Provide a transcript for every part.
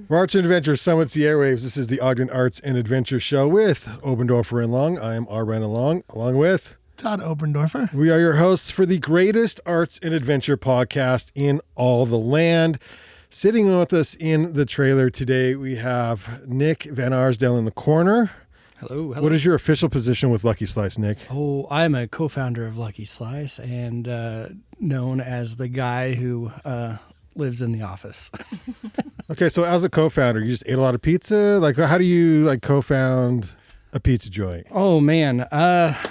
Arts and Adventure summits the airwaves. This is the Ogden Arts and Adventure Show with Oberndorfer and Long. I am R. Brandon Long, along with Todd Oberndorfer. We are your hosts for the greatest arts and adventure podcast in all the land. Sitting with us in the trailer today, we have Nick VanArsdell in the corner. Hello. What is your official position with Lucky Slice, Nick? Oh, I'm a co-founder of Lucky Slice and known as the guy who lives in the office. Okay, so as a co-founder, you just ate a lot of pizza? Like, how do you co-found a pizza joint? Oh, man.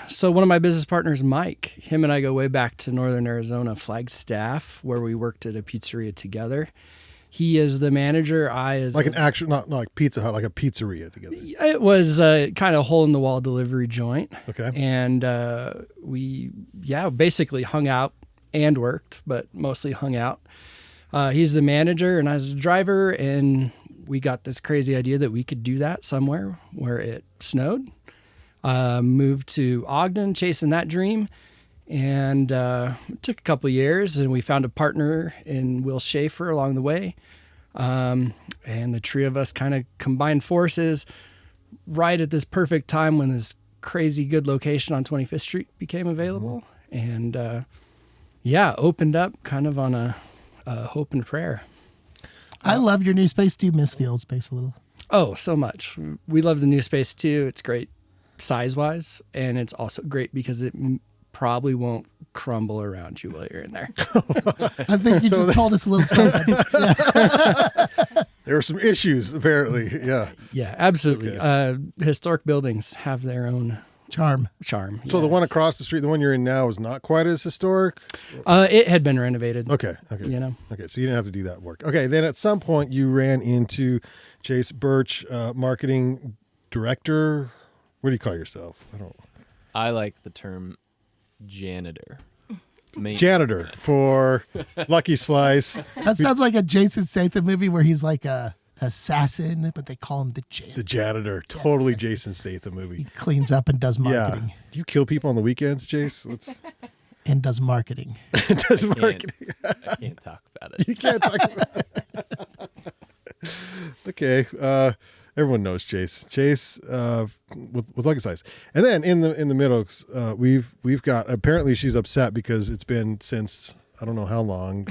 So one of my business partners, Mike, him and I go way back to Northern Arizona, Flagstaff, where we worked at a pizzeria together. He is the manager. I is like an actual, not like Pizza Hut, like a pizzeria together. It was kind of hole-in-the-wall delivery joint. Okay. And we basically hung out and worked, but mostly hung out. He's the manager and I was the driver, and we got this crazy idea that we could do that somewhere where it snowed. Moved to Ogden, chasing that dream. And it took a couple of years, and we found a partner in Will Schaefer along the way. And the three of us kind of combined forces right at this perfect time when this crazy good location on 25th Street became available. And opened up kind of on a hope and prayer. I love your new space. Do you miss the old space a little? Oh, so much. We love the new space too. It's great size-wise, and it's also great because it probably won't crumble around you while you're in there. I think you just told us a little something. There were some issues, apparently. Yeah. Yeah, absolutely. Okay. Historic buildings have their own Charm. So the one across the street, the one you're in now, is not quite as historic? It had been renovated. Okay. You know? Okay, so you didn't have to do that work. Okay, then at some point you ran into Chase Burch, marketing director. What do you call yourself? I like the term janitor. Janitor for Lucky Slice. That sounds like a Jason Statham movie where he's like a assassin, but they call him the janitor. The janitor. Totally Jason Statham movie. He cleans up and does marketing. Yeah. Do you kill people on the weekends, Chase? And does marketing. Does marketing. I can't talk about it. You can't talk about it. Okay. Everyone knows Chase. Chase with Lucky Slice. And then in the middle, we've got, apparently she's upset because it's been since, I don't know how long,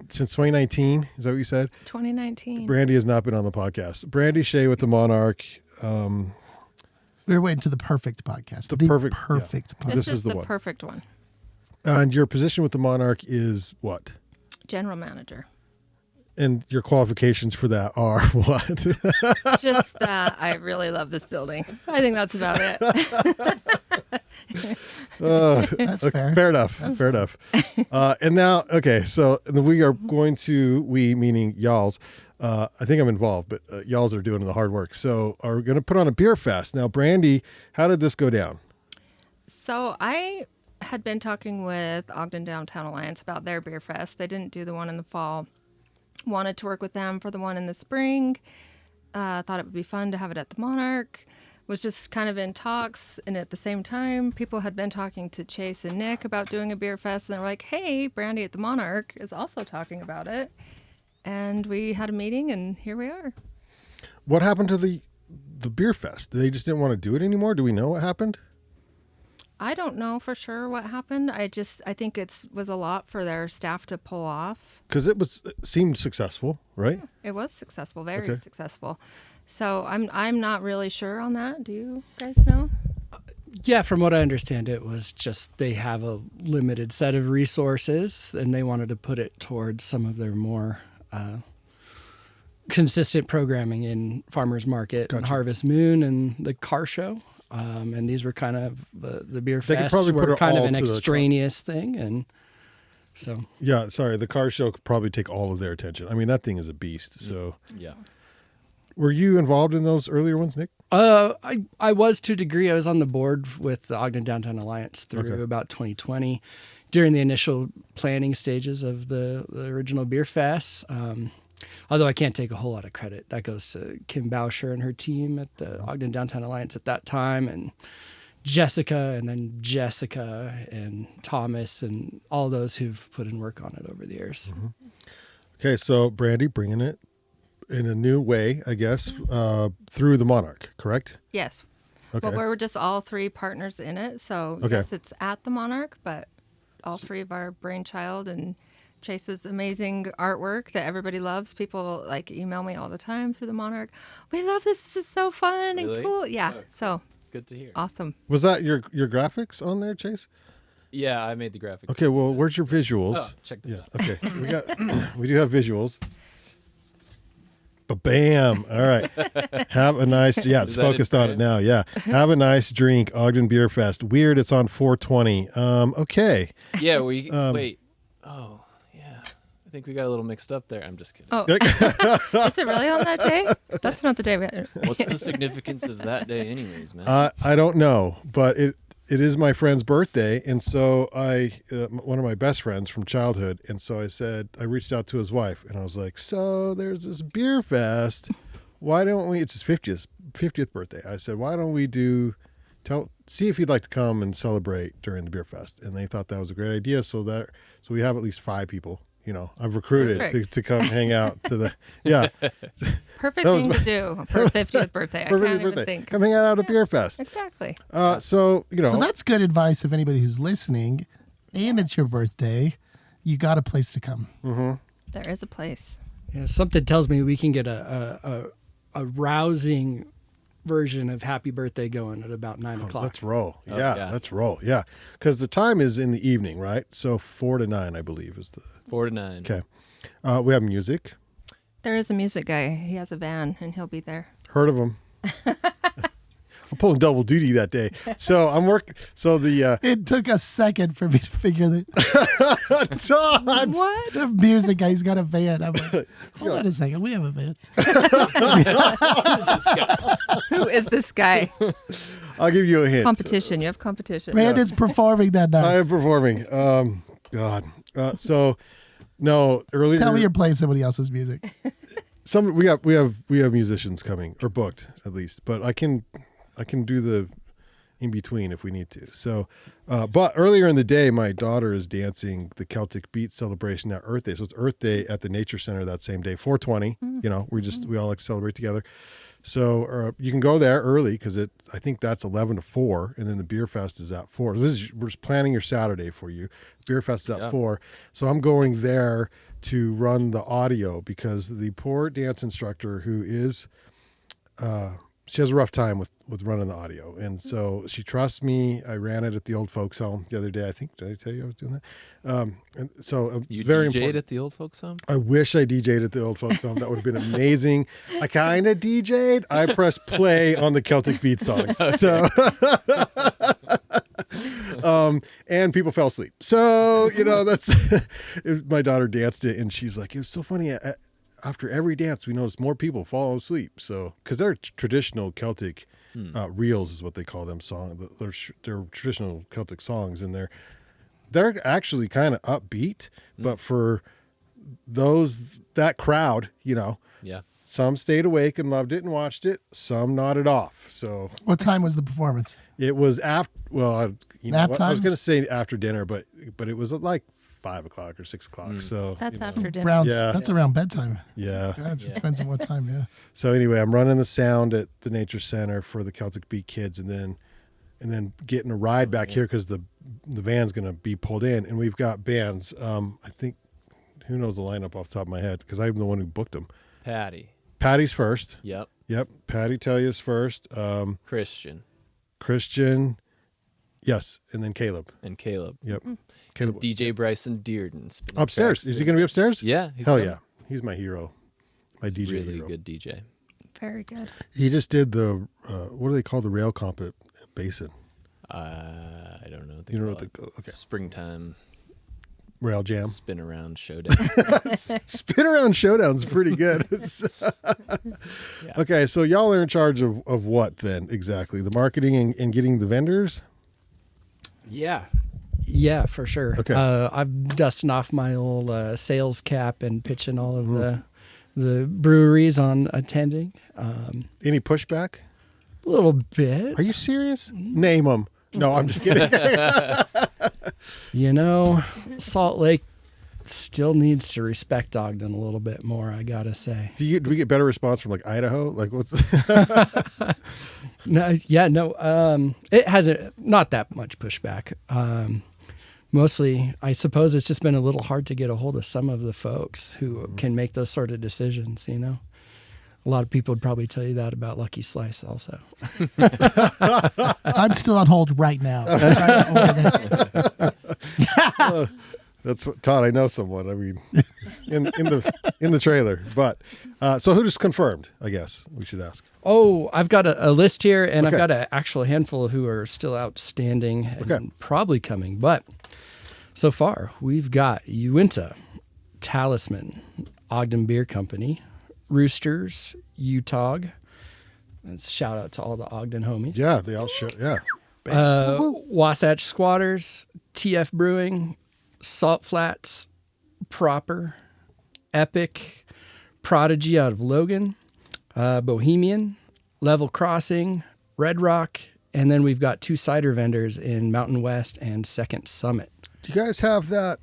since 2019. Is that what you said? 2019. Brandy has not been on the podcast. Brandy, Shay with the Monarch. We were waiting to the perfect podcast. The perfect podcast. This is the one. Perfect one. And your position with the Monarch is what? General manager. And your qualifications for that are what? Just that I really love this building. I think that's about it. That's fair. Fair enough. Fair enough. And now, okay, so we are going to, we meaning y'alls, I think I'm involved, but y'alls are doing the hard work. So are we going to put on a beer fest. Now, Brandy, how did this go down? So I had been talking with Ogden Downtown Alliance about their beer fest. They didn't do the one in the fall. Wanted to work with them for the one in the spring. Thought it would be fun to have it at the Monarch. Was just kind of in talks, and at the same time, people had been talking to Chase and Nick about doing a beer fest, and they're like, hey, Brandy at the Monarch is also talking about it. And we had a meeting, and here we are. What happened to the beer fest? They just didn't want to do it anymore? Do we know what happened? I don't know for sure what happened. I think it was a lot for their staff to pull off. Because it seemed successful, right? Yeah, it was successful, very successful. So I'm not really sure on that. Do you guys know? Yeah, from what I understand, it was just they have a limited set of resources, and they wanted to put it towards some of their more consistent programming in Farmers Market and Harvest Moon and the car show. And these were kind of the beer fests were kind of an extraneous thing, and so yeah. Sorry, the car show could probably take all of their attention. I mean, that thing is a beast. So yeah. Were you involved in those earlier ones, Nick? I was to a degree. I was on the board with the Ogden Downtown Alliance through about 2020, during the initial planning stages of the original beer fests. Although I can't take a whole lot of credit. That goes to Kim Bauscher and her team at the Ogden Downtown Alliance at that time, and Jessica, and Thomas, and all those who've put in work on it over the years. Okay, so Brandy, bringing it in a new way, I guess, through the Monarch, correct? Yes. Okay. Well, we're just all three partners in it. So, Okay. yes, it's at the Monarch, but all three of our brainchild and Chase's amazing artwork that everybody loves. People like email me all the time through the Monarch. We love this. This is so fun Really? and cool. Yeah. Oh, So Good to hear. awesome. Was that your graphics on there, Chase? Yeah, I made the graphics. Okay, well, where's your visuals? Oh, check this out. Okay, we do have visuals. Bam! All right, have a nice. Yeah, it's Is that it, focused on it Brian? now. Yeah, have a nice drink. Ogden Beer Fest. Weird. It's on 420. Okay. Yeah, we wait. Oh, yeah. I think we got a little mixed up there. I'm just kidding. Oh, is it really on that day? That's not the day. What's the significance of that day, anyways, man? I don't know, but it is my friend's birthday, and so one of my best friends from childhood, and so I reached out to his wife, and I was like, so there's this beer fest. Why don't we? It's his 50th birthday. I said, why don't we see if he'd like to come and celebrate during the beer fest? And they thought that was a great idea. So we have at least 5 people. I've recruited Perfect. to come hang out to the Perfect That was thing to do for a 50th birthday. I for can't his even birthday. think. Come hang out at a beer fest. Exactly. So So that's good advice if anybody who's listening and it's your birthday, you got a place to come. There is a place. Yeah, something tells me we can get a rousing version of Happy Birthday going at about 9 o'clock. Let's roll. Oh, Yeah, yeah. let's roll. Yeah, because the time is in the evening, right? So 4 to 9, I believe, is the 4 to 9. okay. We have music. There is a music guy. He has a van, and he'll be there. Heard of him? I'm pulling double duty that day. So I'm working. So the It took a second for me to figure that Todd. What? the music guy's got a van. I'm like, hold on a second, we have a van. Who is this guy? I'll give you a hint. Competition. You have competition. Brandon's performing that I night. am performing. God. So no earlier. Tell me you're playing somebody else's music. we have musicians coming or booked at least, but I can do the in between if we need to. So, but earlier in the day, my daughter is dancing the Celtic Beat celebration at Earth Day. So it's Earth Day at the Nature Center that same day, 420. We all like to celebrate together. So you can go there early because I think that's 11 to 4, and then the beer fest is at 4. We're just planning your Saturday for you. Beer fest is at 4. So I'm going there to run the audio because the poor dance instructor who is she has a rough time with running the audio, and so she trusts me. I ran it at the old folks home the other day. I think, did I tell you I was doing that? And so it's You very DJ'd important. at the old folks' home? I wish I DJ'd at the old folks home. That would have been amazing. I kind of DJ'd. I pressed play on the Celtic Beat songs. So, and people fell asleep. So, that's my daughter danced it, and she's like, it was so funny. After every dance, we noticed more people fall asleep. So, because they're traditional Celtic reels is what they call them. They're traditional Celtic songs, and they're actually kind of upbeat. But for that crowd, Yeah. some stayed awake and loved it and watched it. Some nodded off. So What time was the performance? it was after. Well, I Nap was time? going to say after dinner, but it was at like 5 o'clock or 6 o'clock. So That's you know, after dinner. That's around bedtime. Yeah. Yeah, it just depends on what time. Yeah. So anyway, I'm running the sound at the Nature Center for the Celtic Beat kids, and then getting a ride back here because the van's going to be pulled in, and we've got bands. I think who knows the lineup off the top of my head because I'm the one who booked them. Patty. Patty's first. Yep. Yep. Patty Talia's first. Christian. Yes, and then Caleb. And Caleb. Yep. Caleb DJ Bryson Dearden. spinning upstairs. tracks Is he too. going to be upstairs? Yeah. He's Hell coming. yeah. He's my hero. My DJ Really hero. good DJ. Very good. He just did the what do they call the rail comp at Basin? I don't know. You know what okay. Springtime Rail jam. spin around showdown. Spin around showdown's pretty good. Okay, so y'all are in charge of what then exactly? The marketing and getting the vendors? Yeah, for sure. Okay. I'm dusting off my old sales cap and pitching all of the breweries on attending. Any pushback? A little bit. Are you serious? Name them. No, I'm just kidding. Salt Lake still needs to respect Ogden a little bit more, I gotta say. Do we get better response from like Idaho? Like what's No. It hasn't, not that much pushback. Mostly, I suppose it's just been a little hard to get a hold of some of the folks who can make those sort of decisions, you know? A lot of people would probably tell you that about Lucky Slice also. I'm still on hold right now. Right over there. That's what, Todd, I know someone. I mean, in the trailer. But so who just confirmed? I guess we should ask. Oh, I've got a list here, and Okay. I've got an actual handful who are still outstanding and probably coming. But so far, we've got Uinta, Talisman, Ogden Beer Company, Roosters, Utah. That's a shout out to all the Ogden homies. Yeah, they all show. Yeah. Wasatch Squatters, TF Brewing, Salt Flats, Proper, Epic, Prodigy out of Logan, Bohemian, Level Crossing, Red Rock, and then we've got 2 cider vendors in Mountain West and Second Summit. Do you guys have that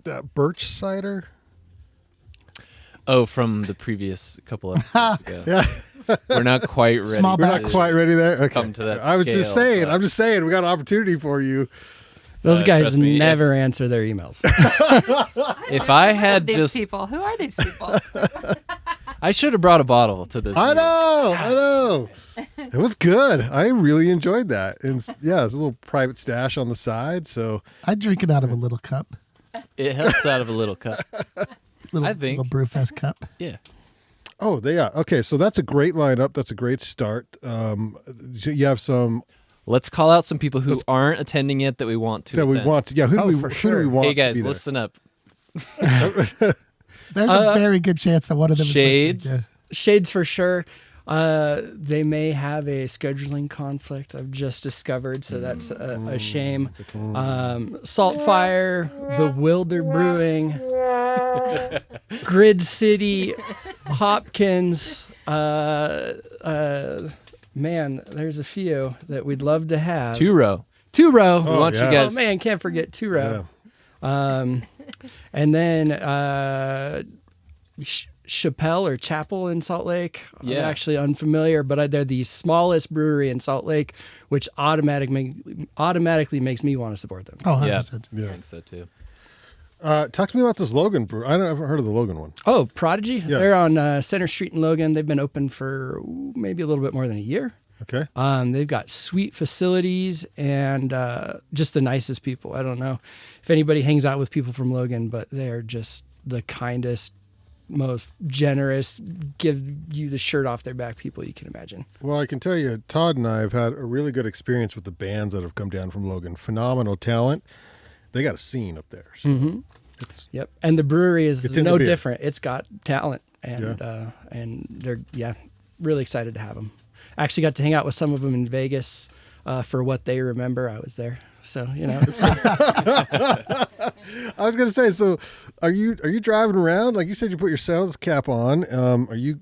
that Burch cider? Oh, from the previous couple episodes ago. Yeah. We're not quite ready. Small We're not batch. quite ready there. Okay. Come to that I was just scale, saying. but- I'm just saying. We got an opportunity for you. Those guys trust me, never answer their emails. If I had These just, people. Who are these people? I should have brought a bottle to this. I meeting. know. It was good. I really enjoyed that. And yeah, it's a little private stash on the side. So I drink it out of a little cup. It helps out of a little cup. Little, I think. little Brewfest cup. Yeah. Okay. So that's a great lineup. That's a great start. You have some Let's call out some people who aren't attending yet that we want to. that we attend. want to. Yeah. Who do we for want? Hey to guys, be there? listen up. There's a very good chance that one of them Shades. is listening. Shades for sure. They may have a scheduling conflict, I've just discovered, so that's a shame. Saltfire, Bewilder Brewing, Grid City, Hopkins. Man, there's a few that we'd love to have. Two row. Two row. We Oh, want yeah. you guys. Oh man, can't forget two row. Yeah. And then Chappelle or Chapel in Salt Lake. Yeah. I'm actually unfamiliar, but they're the smallest brewery in Salt Lake, which automatically makes me want to support them. Oh, 100%. Yeah. I think so too. Talk to me about this Logan brew. I haven't heard of the Logan one. Oh, Prodigy. Yeah. They're on Center Street in Logan. They've been open for maybe a little bit more than a year. Okay. They've got sweet facilities and just the nicest people. I don't know if anybody hangs out with people from Logan, but they're just the kindest, most generous, give you the shirt off their back people you can imagine. Well, I can tell you, Todd and I have had a really good experience with the bands that have come down from Logan. Phenomenal talent. They got a scene up there. So Yep. And the brewery It's is in the no beer. different. It's got talent and they're really excited to have them. I actually got to hang out with some of them in Vegas for what they remember. I was there. So, it's fun. I was gonna say, so are you driving around? Like you said, you put your sales cap on. Are you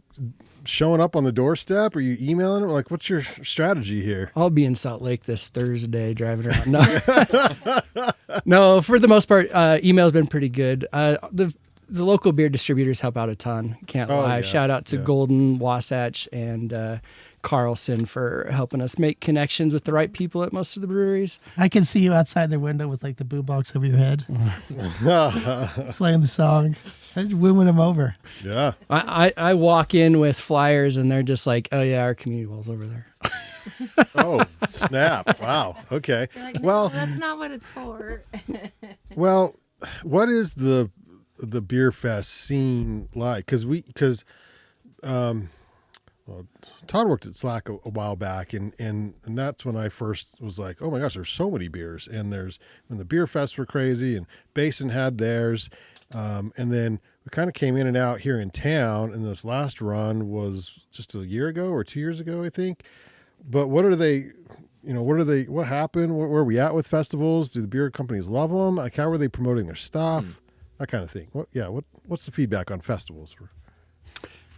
showing up on the doorstep? Are you emailing them? Like, what's your strategy here? I'll be in Salt Lake this Thursday driving around. No, no, for the most part, email's been pretty good. The local beer distributors help out a ton. Can't lie. yeah, Shout out to yeah. Golden, Wasatch, and Carlson for helping us make connections with the right people at most of the breweries. I can see you outside their window with like the boombox over your head, playing the song, just wooing them over. Yeah. I walk in with flyers and they're just like, oh yeah, our community wall's over there. Oh, snap. Wow. Okay. You're like, no, Well, that's not what it's for. Well, what is the beer fest scene like? Because Todd worked at Slack a while back, and that's when I first was like, oh my gosh, there's so many beers, and when the beer fests were crazy, and Basin had theirs, and then we kind of came in and out here in town, and this last run was just a year ago or 2 years ago, I think. But what happened? Where are we at with festivals? Do the beer companies love them? Like, how are they promoting their stuff? That kind of thing. What's the feedback on festivals?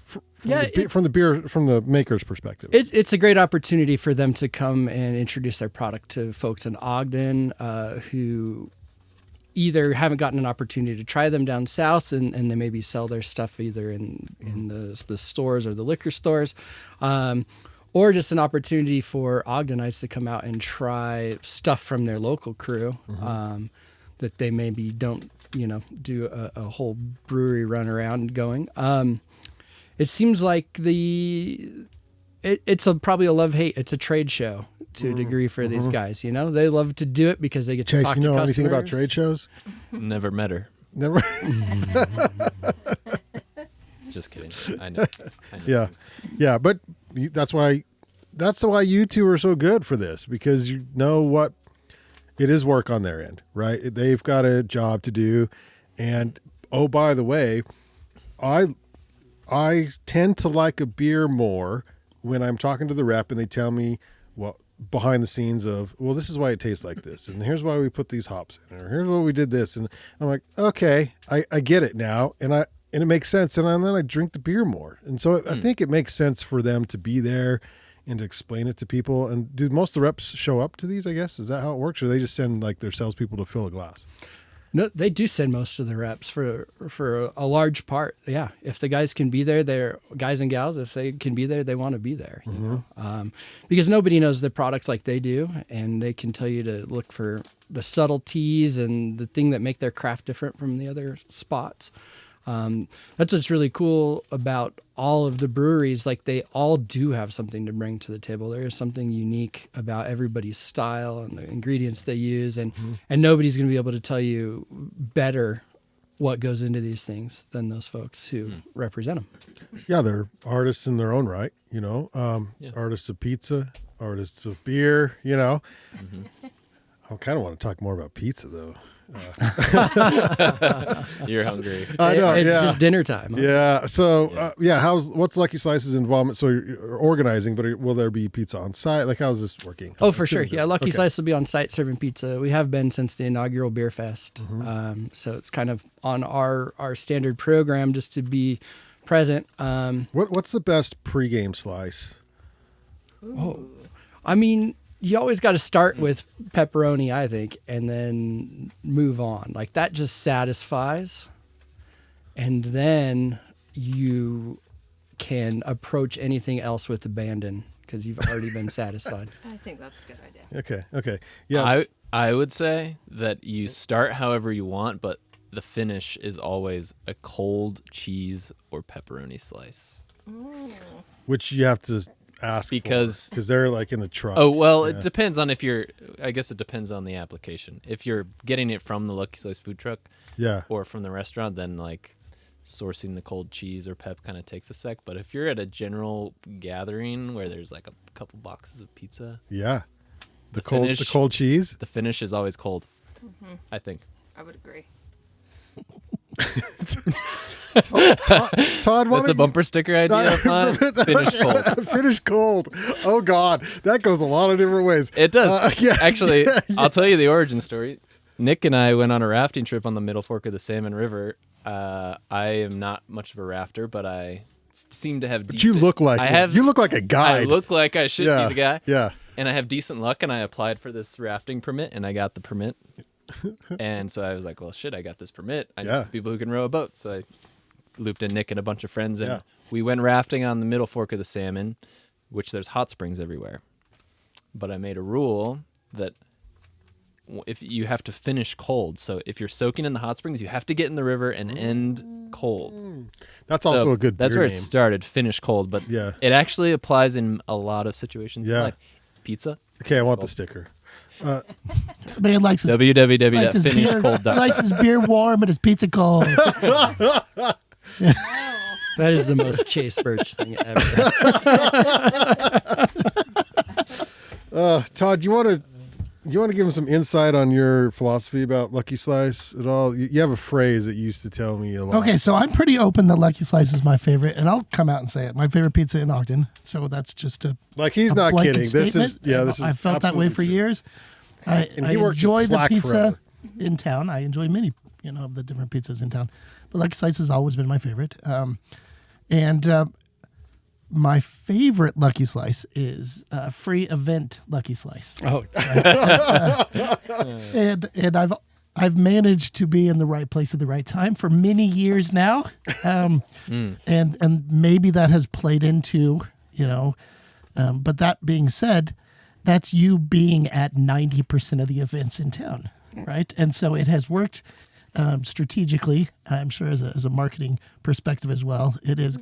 From the maker's perspective. It's a great opportunity for them to come and introduce their product to folks in Ogden who either haven't gotten an opportunity to try them down south, and they maybe sell their stuff either in the stores or the liquor stores, or just an opportunity for Ogdenites to come out and try stuff from their local crew that they maybe don't, do a whole brewery run around going. It seems like it's probably a love-hate. It's a trade show to a degree for these guys. They love to do it because they get to Chase, talk you to know customers. anything about trade shows? Never met her. Never. Just kidding. I know. Yeah. things. Yeah, but that's why you two are so good for this, because you know what it is work on their end, right? They've got a job to do. And oh, by the way, I tend to like a beer more when I'm talking to the rep and they tell me what behind the scenes of, well, this is why it tastes like this, and here's why we put these hops in, or here's why we did this, and I'm like, okay, I get it now, and it makes sense, and then I drink the beer more, and so I think it makes sense for them to be there and to explain it to people. And do most of the reps show up to these? I guess, is that how it works, or they just send like their salespeople to fill a glass? No, they do send most of the reps for a large part. Yeah, if the guys can be there, they're guys and gals. If they can be there, they want to be there. You know? Because nobody knows the products like they do, and they can tell you to look for the subtleties and the thing that make their craft different from the other spots. That's what's really cool about all of the breweries. Like, they all do have something to bring to the table. There is something unique about everybody's style and the ingredients they use, and nobody's going to be able to tell you better what goes into these things than those folks who represent them. Yeah, they're artists in their own right, artists of pizza, artists of beer, I kind of want to talk more about pizza, though. You're hungry. I know, It's yeah. just dinner time. Huh? Yeah. So, what's Lucky Slice's involvement? So you're organizing, but will there be pizza on site? Like, how's this working? Oh, for sure. Assuming Yeah, Lucky okay. Slice will be on site serving pizza. We have been since the inaugural beer fest. So it's kind of on our standard program just to be present. What's the best pregame slice? I mean, you always got to start with pepperoni, I think, and then move on. Like, that just satisfies. And then you can approach anything else with abandon because you've already been satisfied. I think that's a good idea. Okay. Yeah. I would say that you start however you want, but the finish is always a cold cheese or pepperoni slice. Which you have to ask Because they're like in the truck. Oh, well, Yeah. it depends on I guess it depends on the application. If you're getting it from the Lucky Slice food truck Yeah. or from the restaurant, then like sourcing the cold cheese or pep kind of takes a sec. But if you're at a general gathering where there's like a couple boxes of pizza, Yeah. The finish- cold cheese. the finish is always cold, I think. I would agree. Todd, That's a bumper sticker idea. Finish cold. Finish cold. Oh God, that goes a lot of different ways. It does. Yeah. Actually, I'll tell you the origin story. Nick and I went on a rafting trip on the Middle Fork of the Salmon River. I am not much of a rafter, but I seem to have. But you look like you look like a guide. I look like I should be the guy. Yeah. And I have decent luck, and I applied for this rafting permit, and I got the permit. And so I was like, well, shit, I got this permit. I know some people who can row a boat. So I looped in Nick and a bunch of friends, and we went rafting on the Middle Fork of the Salmon, which there's hot springs everywhere. But I made a rule that if you have to finish cold. So if you're soaking in the hot springs, you have to get in the river and end cold. That's also a good beer That's where name. it started, finish cold. But Yeah. it actually applies in a lot of situations in life. Pizza. Okay, I want the sticker. Man likes his, www.finishcold.com. likes his beer warm and his pizza cold. That is the most Chase Burch thing ever. Todd, you want to give him some insight on your philosophy about Lucky Slice at all? You have a phrase that you used to tell me a lot. Okay, so I'm pretty open that Lucky Slice is my favorite, and I'll come out and say it. My favorite pizza in Ogden. So that's just Like, he's a not blanket kidding. This is statement. I felt that way for absolutely years. I he worked at enjoy the Slack pizza forever. in town. I enjoy many, of the different pizzas in town. But Lucky Slice has always been my favorite. My favorite Lucky Slice is free event Lucky Slice. Oh, And I've managed to be in the right place at the right time for many years now, and maybe that has played into, but that being said, that's you being at 90% of the events in town, right? And so it has worked strategically, I'm sure as a marketing perspective as well. It is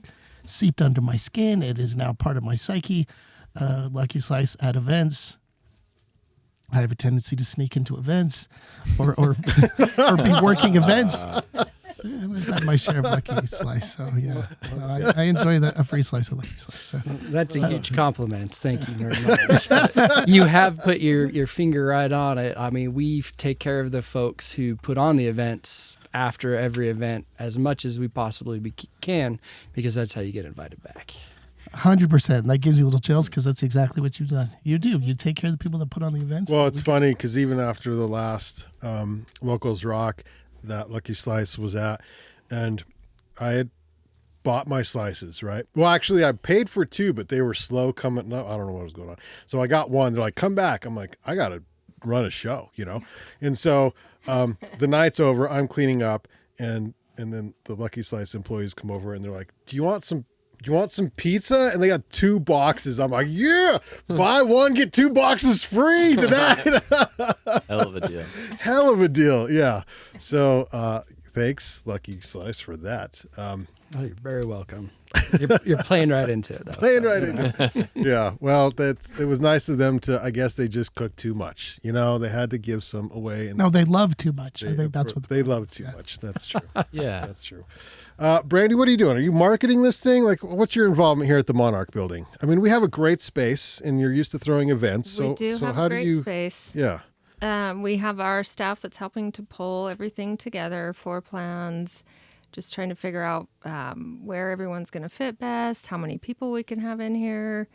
seeped under my skin. It is now part of my psyche. Lucky Slice at events. I have a tendency to sneak into events or be working events. I've had my share of Lucky Slice, so yeah. I enjoy a free slice of Lucky Slice. So. That's a huge compliment. Thank you very much. You have put your finger right on it. I mean, we take care of the folks who put on the events after every event as much as we possibly can, because that's how you get invited back. 100%. That gives you little chills because that's exactly what you've done. You do. You take care of the people that put on the events. Well, it's funny because even after the last Locals Rock that Lucky Slice was at, and I had bought my slices, right? Well, actually, I paid for 2, but they were slow coming. No, I don't know what was going on. So I got 1. They're like, come back. I'm like, I got to run a show, And so the night's over. I'm cleaning up, and then the Lucky Slice employees come over, and they're like, do you want some pizza? And they got 2 boxes. I'm like, yeah, buy 1, get 2 boxes free tonight. Hell of a deal. Hell of a deal. Yeah. So thanks, Lucky Slice, for that. Oh, you're very welcome. You're playing right into it, though. Playing right into it. Yeah. Well, it was nice of them to, I guess they just cooked too much. They had to give some away. And no, they love too much. I think that's what they love too much. That's true. Yeah. That's true. Brandy, what are you doing? Are you marketing this thing? Like, what's your involvement here at the Monarch building? I mean, we have a great space, and you're used to throwing events. We do have a great space. Yeah. We have our staff that's helping to pull everything together, floor plans, just trying to figure out where everyone's going to fit best, how many people we can have in here.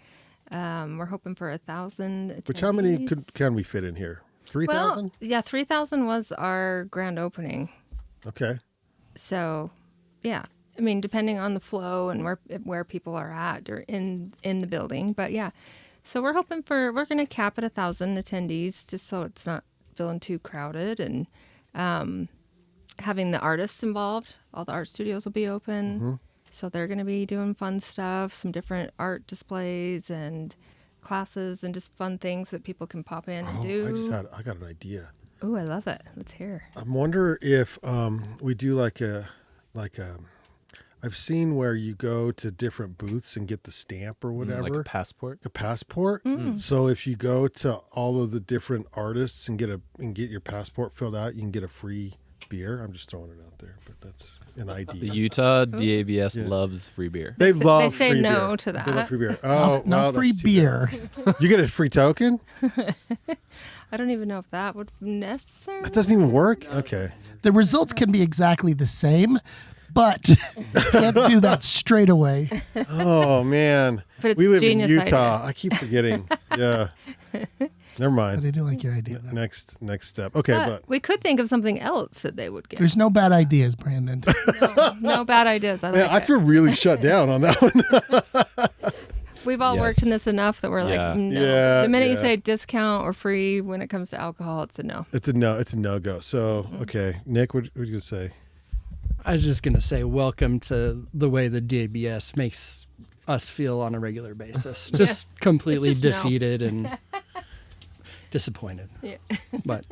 We're hoping for 1,000 attendees. Which, how many can we fit in here? 3,000? Well, yeah, 3,000 was our grand opening. Okay. So, yeah. I mean, depending on the flow and where people are at or in the building. But, yeah. So we're going to cap at 1,000 attendees just so it's not feeling too crowded. And having the artists involved. All the art studios will be open. Mm-hmm. So they're going to be doing fun stuff, some different art displays and classes and just fun things that people can pop in and do. I got an idea. Oh, I love it. Let's hear. I wonder if we do I've seen where you go to different booths and get the stamp or whatever. Like a passport? A passport? Mm. So if you go to all of the different artists and get your passport filled out, you can get a free beer. I'm just throwing it out there, but that's an idea. The Utah DABS loves free beer. They love free beer. They say no to that. They love free beer. Oh, no free beer. You get a free token? I don't even know if that would be necessary. That doesn't even work? Okay. The results can be exactly the same, but you can't do that straight away. Oh, man. But it's we live in Utah. Idea. I keep forgetting. Yeah. Never mind. But I do like your idea, though. Next step. Okay, but we could think of something else that they would get. There's no bad ideas, Brandon. No bad ideas. I feel really shut down on that one. We've all worked in this enough that we're like, no. Yeah, the minute you say discount or free when it comes to alcohol, it's a no. It's a no. It's a no-go. So, okay. Nick, what are you going to say? I was just going to say welcome to the way the DABS makes us feel on a regular basis. Just completely defeated and disappointed. Yeah. But,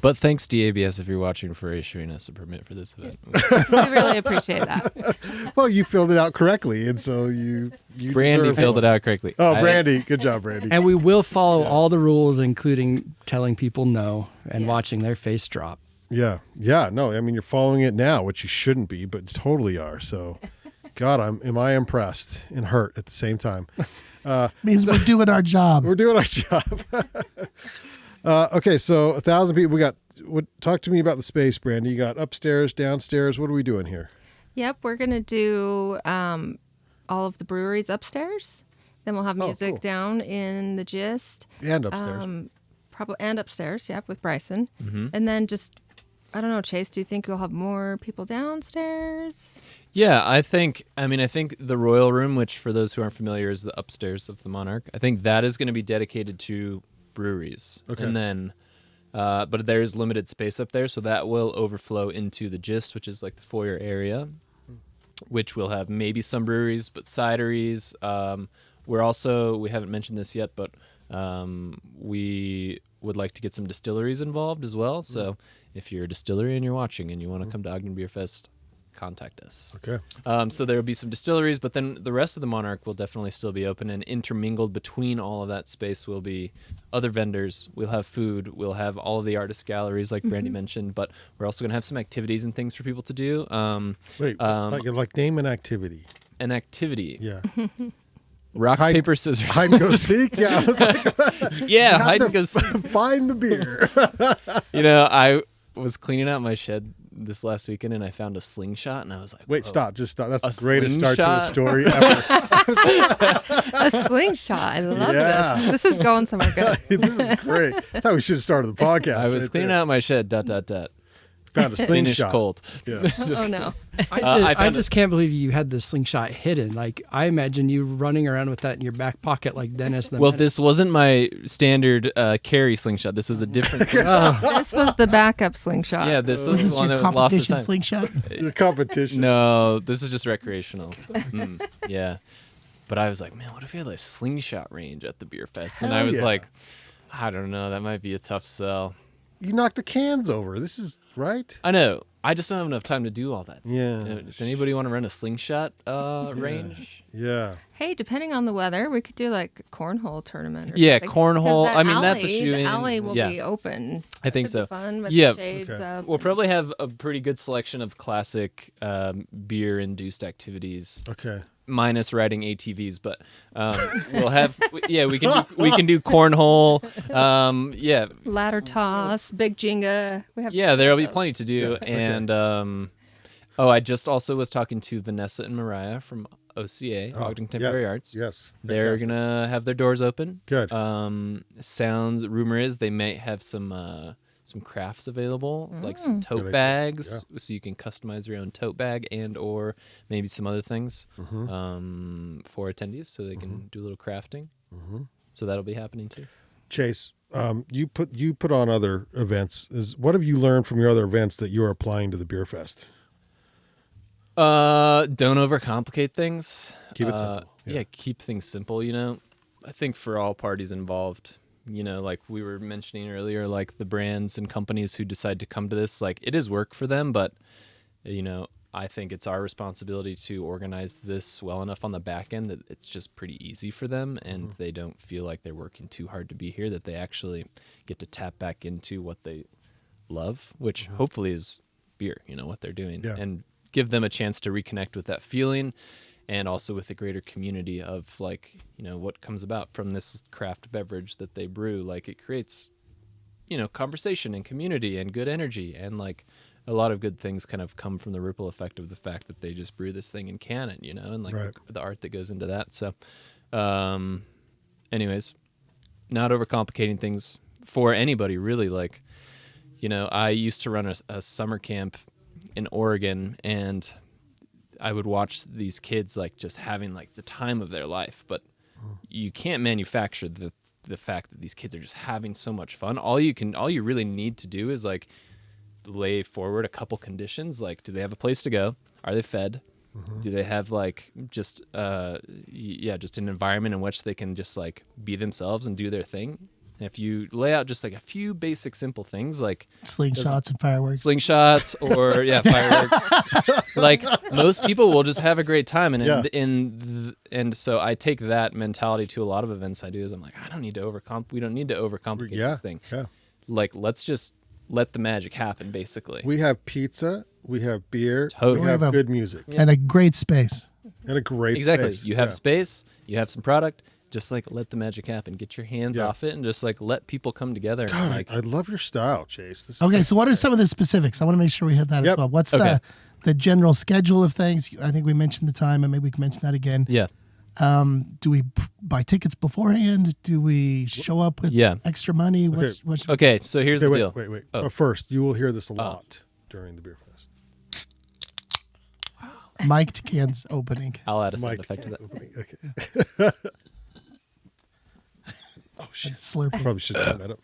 But thanks, DABS, if you're watching, for issuing us a permit for this event. We really appreciate that. Well, you filled it out correctly, and so you Brandy filled it out correctly. Oh, Brandy. Good job, Brandy. And we will follow all the rules, including telling people no and watching their face drop. Yeah. Yeah. No, I mean, you're following it now, which you shouldn't be, but totally are. So, God, am I impressed and hurt at the same time. Means we're doing our job. We're doing our job. Okay, so 1,000 people. Talk to me about the space, Brandy. You got upstairs, downstairs. What are we doing here? Yep, we're going to do all of the breweries upstairs. Then we'll have music down in the Gist. And upstairs. And upstairs, yep, with Bryson. Mm-hmm. And then just, I don't know, Chase, do you think you'll have more people downstairs? Yeah, I think the Royal Room, which for those who aren't familiar is the upstairs of the Monarch, I think that is going to be dedicated to breweries. Okay. And then but there is limited space up there, so that will overflow into the Gist, which is like the foyer area, which will have maybe some breweries, but cideries. We haven't mentioned this yet, but we would like to get some distilleries involved as well. So if you're a distillery and you're watching and you want to come to Ogden Beer Fest, contact us. Okay. So there will be some distilleries, but then the rest of the Monarch will definitely still be open, and intermingled between all of that space will be other vendors. We'll have food. We'll have all of the artist galleries, like Brandy mentioned, but we're also going to have some activities and things for people to do. Like name an activity. An activity. Yeah. Rock, paper, scissors. Hide and go seek. Yeah. I was like, Yeah, hide and go seek. Find the beer. I was cleaning out my shed this last weekend and I found a slingshot and I was like, Wait, whoa. stop. Just stop. That's A the greatest start to a slingshot? story ever. A slingshot. I love Yeah. this. This is going somewhere good. This is great. That's how we should have started the podcast. I was cleaning out my shed, ... Found a Finished slingshot. cold. Yeah. Oh no. I just can't believe you had the slingshot hidden. Like, I imagine you running around with that in your back pocket like Dennis the Well, Menace. this wasn't my standard carry slingshot. This was a different slingshot. This was the backup slingshot. Yeah, this was Was the this one your that was lost to competition time. slingshot? Your competition. No, this is just recreational. Yeah. But I was like, man, what if we had a slingshot range at the beer fest? And I was yeah. like, I don't know, that might be a tough sell. You knocked the cans over. This is right. I know. I just don't have enough time to do all that. Yeah. Does anybody want to run a slingshot range? Yeah. Hey, depending on the weather, we could do like a cornhole tournament. Or Yeah, something. cornhole. 'Cause that I mean, that's a alley- shoe-in. The alley will Yeah. be open. I think Could so. be fun with Yeah. the shades Okay. up. We'll probably have a pretty good selection of classic beer-induced activities, Okay. minus riding ATVs. But we'll have, we can do cornhole. Ladder toss, big Jenga. We have. Yeah, there'll be those. plenty to do. And I just also was talking to Vanessa and Mariah from OCA, Ogden Contemporary yes, Arts. Yes. They're Fantastic. gonna have their doors open. Good. Rumor is they may have some crafts available, like some tote idea. bags, so you can customize your own tote bag and or maybe some other things for attendees, so they can do a little crafting. So that'll be happening too. Chase, you put on other events. What have you learned from your other events that you are applying to the beer fest? Don't overcomplicate things. Keep it simple. Yeah, keep things simple. I think for all parties involved, like we were mentioning earlier, like the brands and companies who decide to come to this, like it is work for them, but I think it's our responsibility to organize this well enough on the back end that it's just pretty easy for them, and they don't feel like they're working too hard to be here, that they actually get to tap back into what they love, which hopefully is beer, what they're doing, and give them a chance to reconnect with that feeling, and also with the greater community of what comes about from this craft beverage that they brew. Like it creates, conversation and community and good energy, and like a lot of good things kind of come from the ripple effect of the fact that they just brew this thing and can it, and like the art that goes into that. So, anyways, not overcomplicating things for anybody really. Like, I used to run a summer camp in Oregon, and I would watch these kids like just having like the time of their life, but you can't manufacture the fact that these kids are just having so much fun. All you really need to do is like lay forward a couple conditions. Like, do they have a place to go? Are they fed? Do they have like just just an environment in which they can just like be themselves and do their thing? And if you lay out just like a few basic simple things like Slingshots and fireworks. slingshots or fireworks, like most people will just have a great time. And so I take that mentality to a lot of events I do. Is I'm like, we don't need to overcomplicate this thing. Yeah. Like, let's just let the magic happen. Basically, We have pizza. We have beer. Totally. We have We have a- good music And a great space. and a great exactly. space. You have Yeah. space. You have some product. Just like let the magic happen. Get your hands off it and just like let people come together. God, like, I love your style, Chase. This Okay, so what are some of the specifics? I want to make sure we hit that Yep. as well. What's Okay. the general schedule of things? I think we mentioned the time, and maybe we can mention that again. yeah. Do we buy tickets beforehand? Do we show up with Yeah. extra money? What's Okay. So here's Okay, the wait, deal. wait. Oh. But first, you will hear this a lot during the beer fest. mic'd cans opening? I'll add a sound Mike, effect to that. okay. Oh That's slurping. Probably should have that up.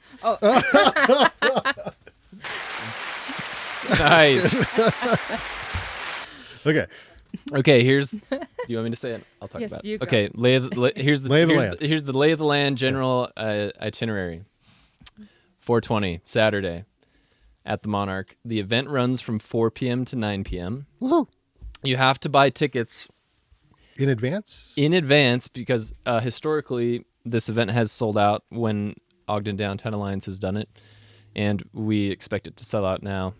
Nice. Okay. Okay, here's. Do you want me to say it? I'll talk Yes, about you it. go. Okay, here's the Lay of the here's land. Here's the lay of the land general itinerary. 420 Saturday at the Monarch. The event runs from 4 p.m. to 9 p.m. Woohoo. You have to buy tickets In advance? in advance because historically this event has sold out when Ogden Downtown Alliance has done it, and we expect it to sell out now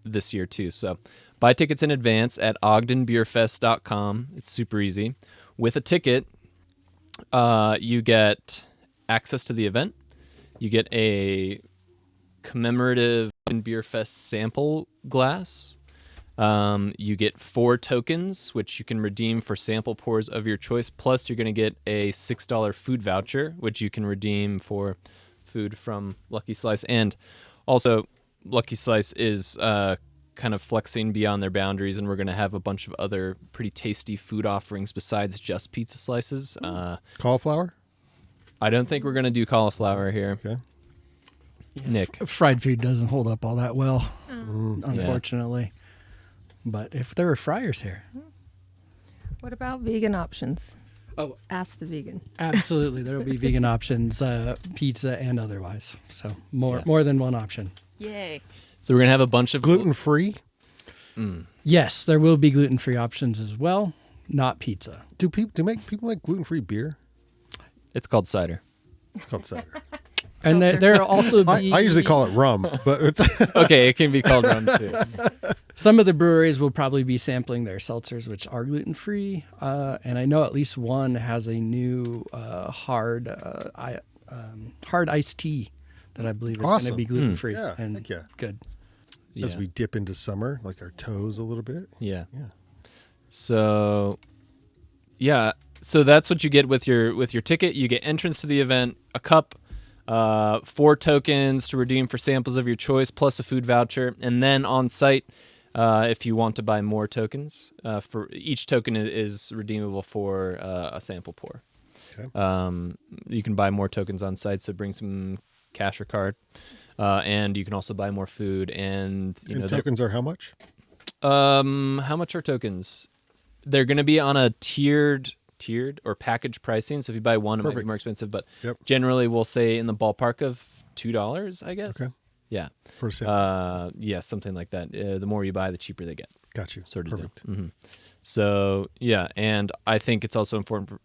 this year too. So buy tickets in advance at ogdenbeerfest.com. It's super easy. With a ticket, you get access to the event. You get a commemorative Beer Fest sample glass. You get 4 tokens, which you can redeem for sample pours of your choice. Plus, you're going to get a $6 food voucher, which you can redeem for food from Lucky Slice. And also, Lucky Slice is kind of flexing beyond their boundaries, and we're going to have a bunch of other pretty tasty food offerings besides just pizza slices. Cauliflower? I don't think we're going to do cauliflower here. Okay. Nick. Fried food doesn't hold up all that well, unfortunately. But if there were fryers here, What about vegan options? Oh. Ask the vegan. absolutely, there will be vegan options, pizza and otherwise. So more than one option. Yay. So we're going to have a bunch of Gluten-free? Yes, there will be gluten-free options as well, not pizza. Do people make gluten-free beer? It's called cider. It's called cider. And there will also be... I usually call it rum, but it's Okay, it can be called rum too. Some of the breweries will probably be sampling their seltzers, which are gluten-free. And I know at least one has a new hard iced tea that I believe is going to Awesome. be gluten-free. Yeah, and heck yeah. good. as Yeah. we dip into summer, like our toes a little bit. Yeah. Yeah. So, yeah. So that's what you get with your ticket. You get entrance to the event, a cup, 4 tokens to redeem for samples of your choice, plus a food voucher, and then on site, if you want to buy more tokens, for each token is redeemable for a sample pour. Okay. You can buy more tokens on site, so bring some cash or card, and you can also buy more food. And And tokens are how much? how much are tokens? They're going to be on a tiered or package pricing. So if you buy one, it might be Perfect. more expensive, but Yep. generally we'll say in the ballpark of $2, I guess. Okay. Yeah. For a sample. Yeah, something like that. The more you buy, the cheaper they get. Got you. Sort of Perfect. deal. So yeah, and I think it's also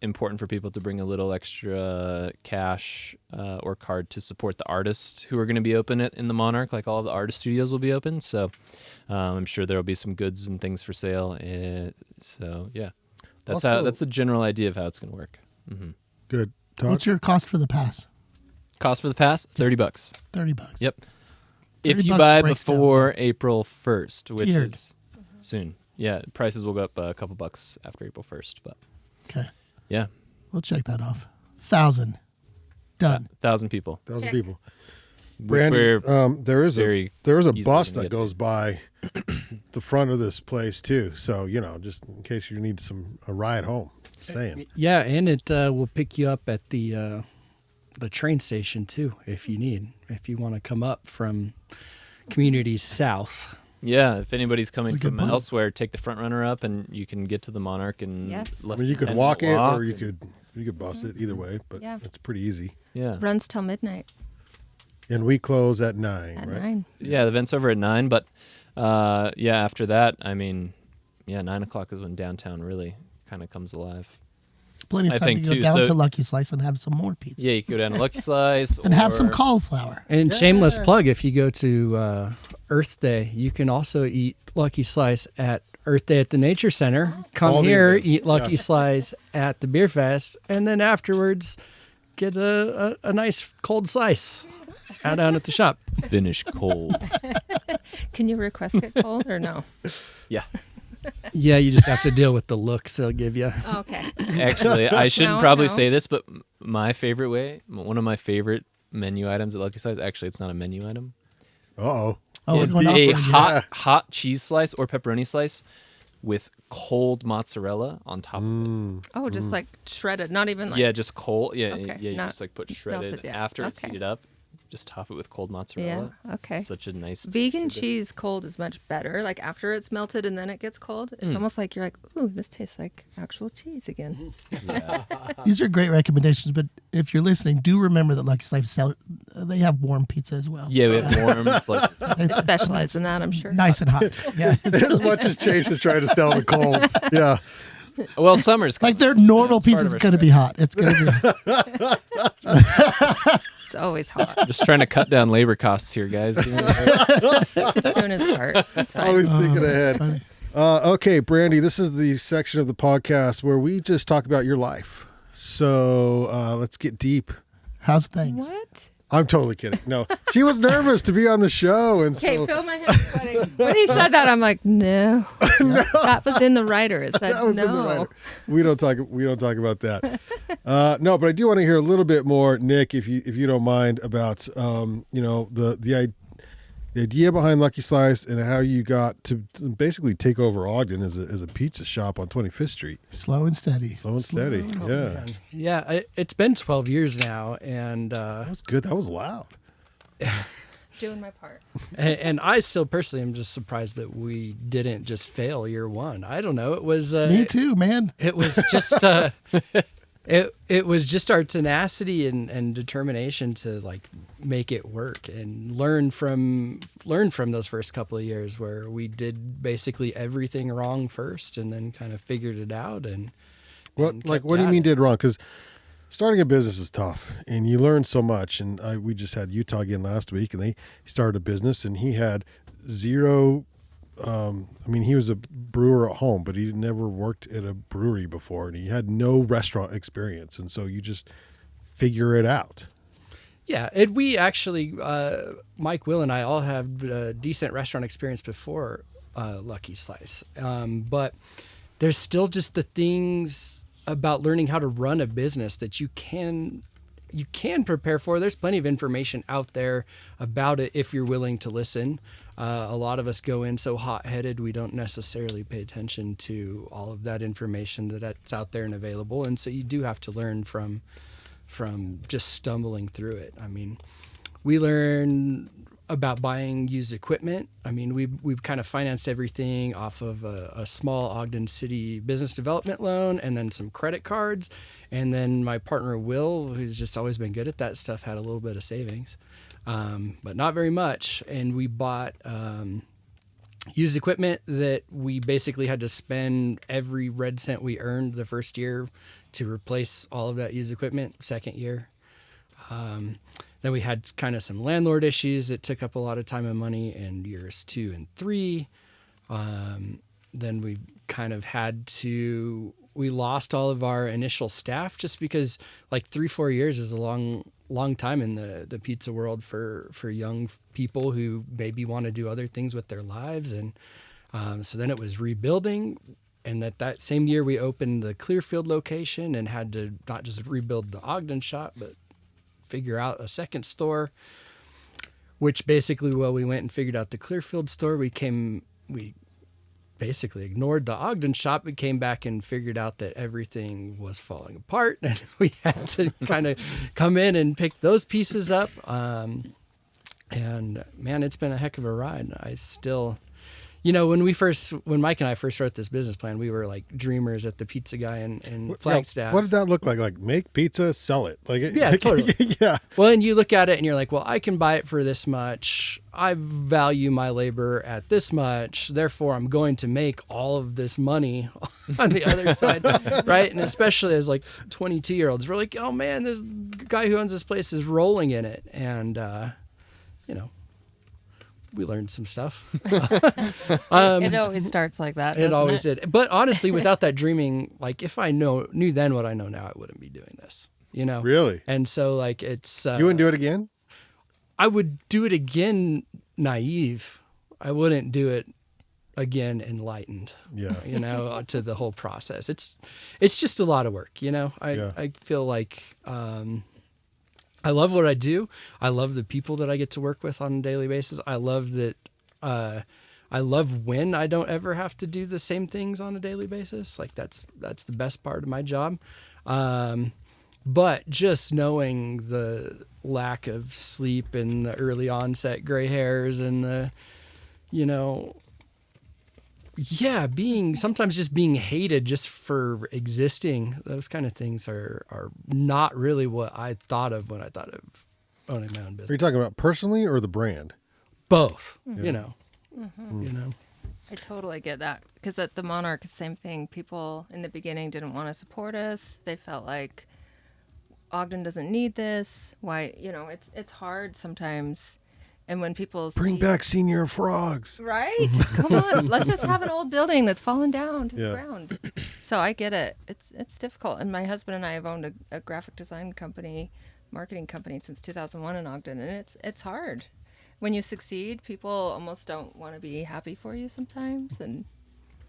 important for people to bring a little extra cash or card to support the artists who are going to be open in the Monarch. Like all of the artist studios will be open, so I'm sure there will be some goods and things for sale. So yeah, that's the general idea of how it's going to work. Good. Todd? What's your cost for the pass? Cost for the pass, $30. $30. Yep. If $30 you buy breaks down. before April 1st, which Tiered. is soon. Yeah, prices will go up a couple bucks after April 1st, but Okay. yeah, We'll check that off. 1,000. Done. 1,000 people. 1,000 Check. people. Which Brandy, we're there is very a easily bus gonna that get goes to. by the front of this place too. So just in case you need a ride home. Just saying. Yeah, and it will pick you up at the train station too, if you want to come up from communities south. Yeah, if anybody's coming That's a good from point. elsewhere, take the front runner up, and you can get to the Monarch in Yes. less I mean, you than could 10 walk it, minute walk or you and- could bus it. Either way, but Yeah. it's pretty easy. Yeah, Runs till midnight And we close at 9, at right? 9. yeah. The event's over at 9, but yeah, after that, I mean, 9:00 is when downtown really kind of comes alive. Plenty of I time think to go too, down so- to Lucky Slice and have some more pizza. Yeah, you can go down to Lucky Slice And have some or- cauliflower. And shameless plug, if you go to Earth Day, you can also eat Lucky Slice at Earth Day at the Nature Center. Come All the here, events, eat Lucky yeah. Slice at the Beer Fest, and then afterwards get a nice cold slice out down at the shop. Finish cold. Can you request it cold or no? Yeah. Yeah, you just have to deal with the looks they'll give you. Okay. Actually, I shouldn't No, probably no. say this, but my favorite one of my favorite menu items at Lucky Slice, actually, it's not a menu item, Uh-oh. Oh, is it went off a already. hot cheese slice or pepperoni slice with cold mozzarella on top of it. Oh, just like shredded, not even like. Yeah, just cold. Yeah, Okay, yeah. You not just like put shredded melted, yeah. after it's Okay. heated up. Just top it with cold mozzarella. Yeah, okay. It's such a nice Vegan texture. cheese cold is much better. Like after it's melted and then it gets cold, it's almost like you're like, ooh, this tastes like actual cheese again. Yeah. These are great recommendations, but if you're listening, do remember that Lucky Slice they have warm pizza as well. Yeah, we have warm slices. They specialize in that, I'm sure. Nice and hot. Yeah. As much as Chase is trying to sell the colds. Yeah. Well, summer's Like coming. their normal It's part pizza of is our going to be hot. It's going to be It's always hot. Just trying to cut down labor costs here, guys. Just doing his part. It's fine. Always thinking ahead. funny. Okay, Brandy, this is the section of the podcast where we just talk about your life. So let's get deep. How's things? What? I'm totally kidding. No, she was nervous to be on the show, and Okay, so feel my hand sweating. When he said that, I'm like, no. That was in the writer. It said that was no. in the writer. We don't talk about that. No, but I do want to hear a little bit more, Nick, if you don't mind, about the idea behind Lucky Slice and how you got to basically take over Ogden as a pizza shop on 25th Street. Slow and steady. Slow and steady. Yeah. Yeah, it's been 12 years now, and That was good. That was loud. Doing my part. and I still personally am just surprised that we didn't just fail year one. I don't know. It was Me too, man. It was just it was just our tenacity and determination to like make it work and learn from those first couple of years where we did basically everything wrong first and then kind of figured it out and What kept do you at mean it. did wrong? Because starting a business is tough, and you learn so much. And we just had Utah again last week, and he started a business, and he had zero. He was a brewer at home, but he never worked at a brewery before, and he had no restaurant experience, and so you just figure it out. Yeah, and we actually, Mike, Will, and I all have decent restaurant experience before Lucky Slice. But there's still just the things about learning how to run a business that you can prepare for. There's plenty of information out there about it if you're willing to listen. A lot of us go in so hot-headed we don't necessarily pay attention to all of that information that's out there and available, and so you do have to learn from just stumbling through it. I mean, we learn about buying used equipment. I mean, we've kind of financed everything off of a small Ogden City business development loan and then some credit cards. And then my partner, Will, who's just always been good at that stuff, had a little bit of savings, but not very much. And we bought used equipment that we basically had to spend every red cent we earned the first year to replace all of that used equipment. Second year. Then we had kind of some landlord issues that took up a lot of time and money in years 2 and 3. Then we kind of we lost all of our initial staff just because like 3-4 years is a long time in the pizza world for young people who maybe want to do other things with their lives. And so then it was rebuilding. And that same year we opened the Clearfield location and had to not just rebuild the Ogden shop, but figure out a second store, which basically, we went and figured out the Clearfield store. We basically ignored the Ogden shop. We came back and figured out that everything was falling apart, and we had to kind of come in and pick those pieces up. And man, it's been a heck of a ride. I still, when Mike and I first wrote this business plan, we were like dreamers at the Pizza Guy in Flagstaff. What did that look like? Like make pizza, sell it. Yeah, totally. Yeah. Well, and you look at it and you're like, well, I can buy it for this much. I value my labor at this much. Therefore, I'm going to make all of this money on the other side, right? And especially as like 22-year-olds, we're like, oh man, this guy who owns this place is rolling in it. And, we learned some stuff. It always starts like that. It always did. But honestly, without that dreaming, like if I knew then what I know now, I wouldn't be doing this, Really? And so like it's... You wouldn't do it again? I would do it again naive. I wouldn't do it again enlightened. Yeah. To the whole process. It's just a lot of work, I feel like I love what I do. I love the people that I get to work with on a daily basis. I love that I I love when I don't ever have to do the same things on a daily basis. Like that's the best part of my job. But just knowing the lack of sleep and the early onset gray hairs and the, sometimes just being hated just for existing, those kind of things are not really what I thought of when I thought of owning my own business. Are you talking about personally or the brand? Both, Mm-hmm. I totally get that, because at the Monarch, it's the same thing. People in the beginning didn't want to support us. They felt like Ogden doesn't need this. Why, it's hard sometimes. And when people Bring back Senior Frogs. Right? Come on, let's just have an old building that's fallen down to the Yeah. ground. So I get it. It's difficult. And my husband and I have owned a graphic design company, marketing company since 2001 in Ogden, and it's hard. When you succeed, people almost don't want to be happy for you sometimes. And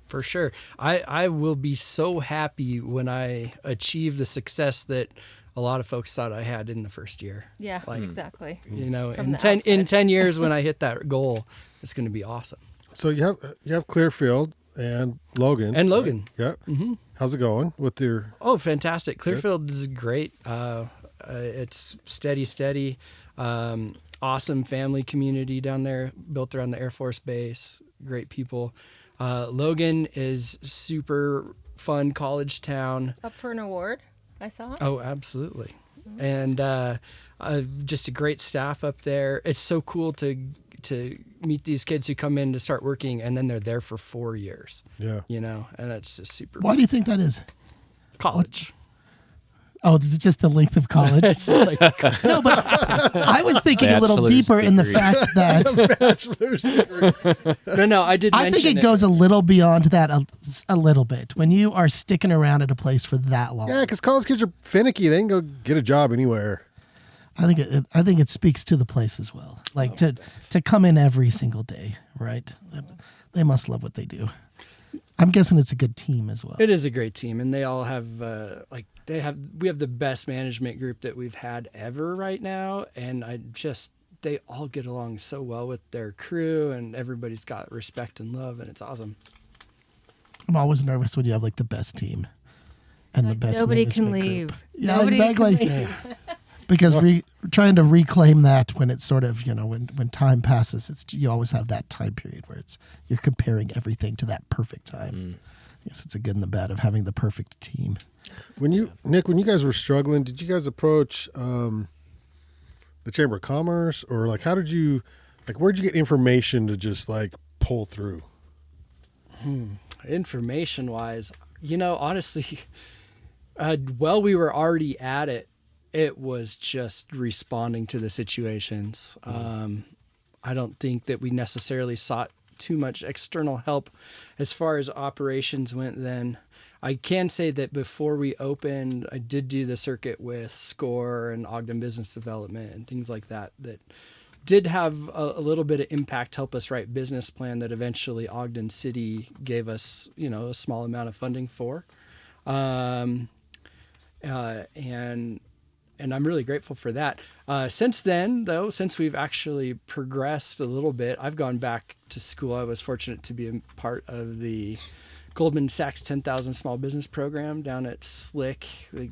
For sure. I will be so happy when I achieve the success that a lot of folks thought I had in the first year. yeah, exactly. In the 10 years when I hit that goal, it's going to be awesome. So you have Clearfield and Logan. And Logan. Right? Yeah. Mm-hmm. How's it going with your? Oh, fantastic. Clearfield is great. It's steady. Awesome family community down there, built around the Air Force Base. Great people. Logan is super fun college town. Up for an award, I saw. Oh, absolutely. And just a great staff up there. It's so cool to meet these kids who come in to start working, and then they're there for 4 years. Yeah. And it's just super. Why do you think that is? College? Oh, it's just the length of college. It's like, No, but I was thinking a little Bachelor's deeper in the degree. fact that Bachelor's degree. no, I did I mention think it goes a little beyond that a little bit. When you are sticking around at a place for that long, Yeah, because college kids are finicky. They can go get a job anywhere. I think it speaks to the place as well. Like to come in every single day, right? They must love what they do. I'm guessing it's a good team as well. It is a great team, and they all have we have the best management group that we've had ever right now, and they all get along so well with their crew, and everybody's got respect and love, and it's awesome. I'm always nervous when you have like the best team and the best. Nobody can management leave. group. Yeah, Nobody exactly. can leave. Because trying to reclaim that when it's sort of, when time passes, you always have that time period where you're comparing everything to that perfect time. I guess it's a good and the bad of having the perfect team. Nick, when you guys were struggling, did you guys approach the Chamber of Commerce, or like where'd you get information to just like pull through? Information wise, honestly, while we were already at it, it was just responding to the situations. I don't think that we necessarily sought too much external help as far as operations went then. I can say that before we opened, I did do the circuit with SCORE and Ogden Business Development and things like that did have a little bit of impact, help us write business plan that eventually Ogden City gave us, a small amount of funding for. And I'm really grateful for that. Since then, though, since we've actually progressed a little bit, I've gone back to school. I was fortunate to be a part of the Goldman Sachs 10,000 Small Business Program down at SLIC. They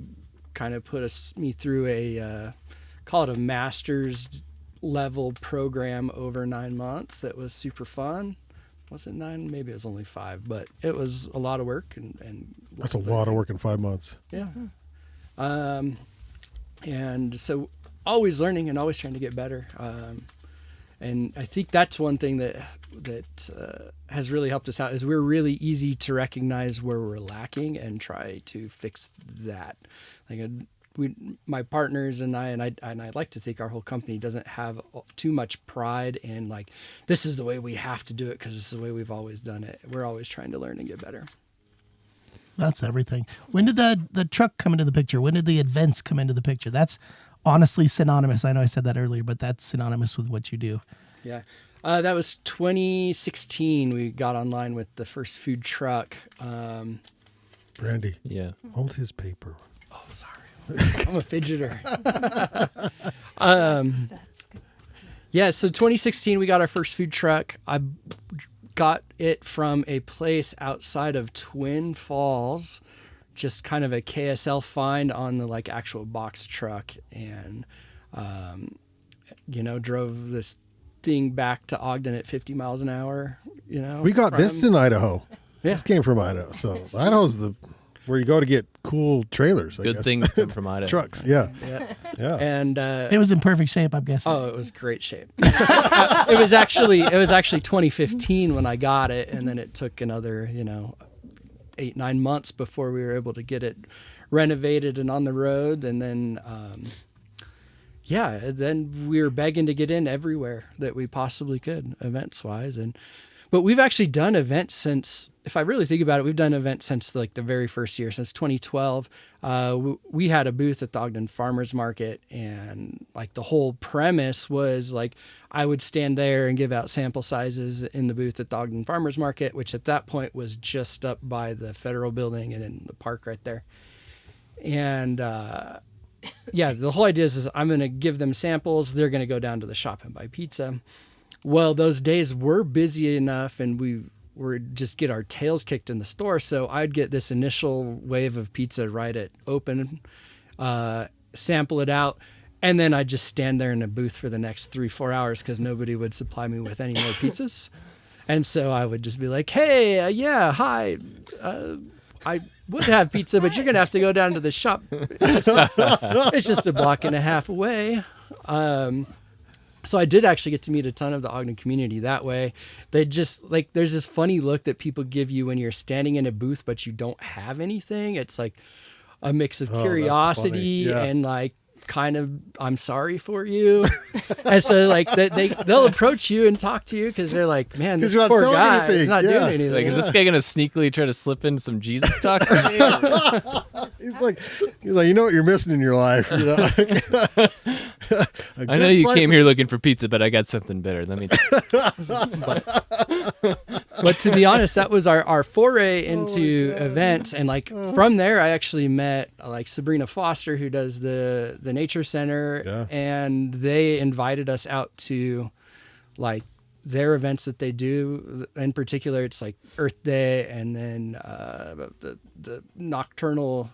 kind of put me through call it a master's level program over 9 months. That was super fun. Was it 9? Maybe it was only 5, but it was a lot of work. And That's a lot of work in 5 months. Yeah. And so always learning and always trying to get better. And I think that's one thing that has really helped us out is we're really easy to recognize where we're lacking and try to fix that. Like my partners and I'd like to think our whole company doesn't have too much pride in like, this is the way we have to do it because this is the way we've always done it. We're always trying to learn and get better. That's everything. When did the truck come into the picture? When did the events come into the picture? That's honestly synonymous. I know I said that earlier, but that's synonymous with what you do. Yeah. That was 2016. We got online with the first food truck. Brandy. Yeah. Hold his paper. Oh, sorry. I'm a fidgeter. That's good. Yeah, so 2016, we got our first food truck. got it from a place outside of Twin Falls, just kind of a KSL find on the like actual box truck, and drove this thing back to Ogden at 50 miles an hour. We got this in Idaho. Yeah. This came from Idaho. So Idaho's where you go to get cool trailers. I Good guess. things come from Idaho. Trucks. Yeah. Yeah. And it was in perfect shape, I'm guessing. oh, it was great shape. It was actually 2015 when I got it, and then it took another 8-9 months before we were able to get it renovated and on the road. And then then we were begging to get in everywhere that we possibly could, events wise. But we've actually done events since, if I really think about it, we've done events since like the very first year, since 2012. We had a booth at the Ogden Farmers Market, and like the whole premise was like I would stand there and give out sample sizes in the booth at the Ogden Farmers Market, which at that point was just up by the Federal Building and in the park right there. And the whole idea is I'm going to give them samples. They're going to go down to the shop and buy pizza. Well, those days were busy enough, and we were just get our tails kicked in the store. So I'd get this initial wave of pizza right at open, sample it out, and then I'd just stand there in a booth for the next 3-4 hours because nobody would supply me with any more pizzas. And so I would just be like, hey, hi. I would have pizza, but you're going to have to go down to the shop. It's just a block and a half away. So I did actually get to meet a ton of the Ogden community that way. They just like, there's this funny look that people give you when you're standing in a booth, but you don't have anything. It's like a mix of curiosity and like kind of, I'm sorry for you. And so like they'll approach you and talk to you because they're like, man, this poor guy is not doing anything. Like, is this guy going to sneakily try to slip in some Jesus talk for me? He's like, you know what you're missing in your life. I know you came here looking for pizza, but I got something better. Let me. But to be honest, that was our foray into events, and like from there, I actually met like Sabrina Foster, who does the Nature Center, and they invited us out to like their events that they do. In particular, it's like Earth Day, and then the nocturnal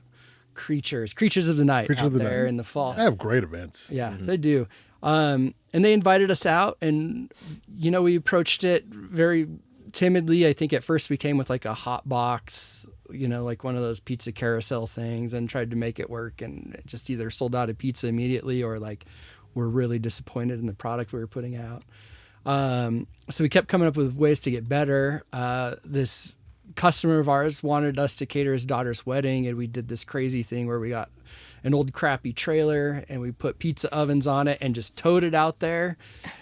creatures of the night out there in the fall. They have great events. Yeah, they do. And they invited us out, and we approached it very timidly. I think at first we came with like a hot box, like one of those pizza carousel things, and tried to make it work, and it just either sold out of pizza immediately or like we're really disappointed in the product we were putting out. So we kept coming up with ways to get better. This customer of ours wanted us to cater his daughter's wedding, and we did this crazy thing where we got an old crappy trailer and we put pizza ovens on it and just towed it out there,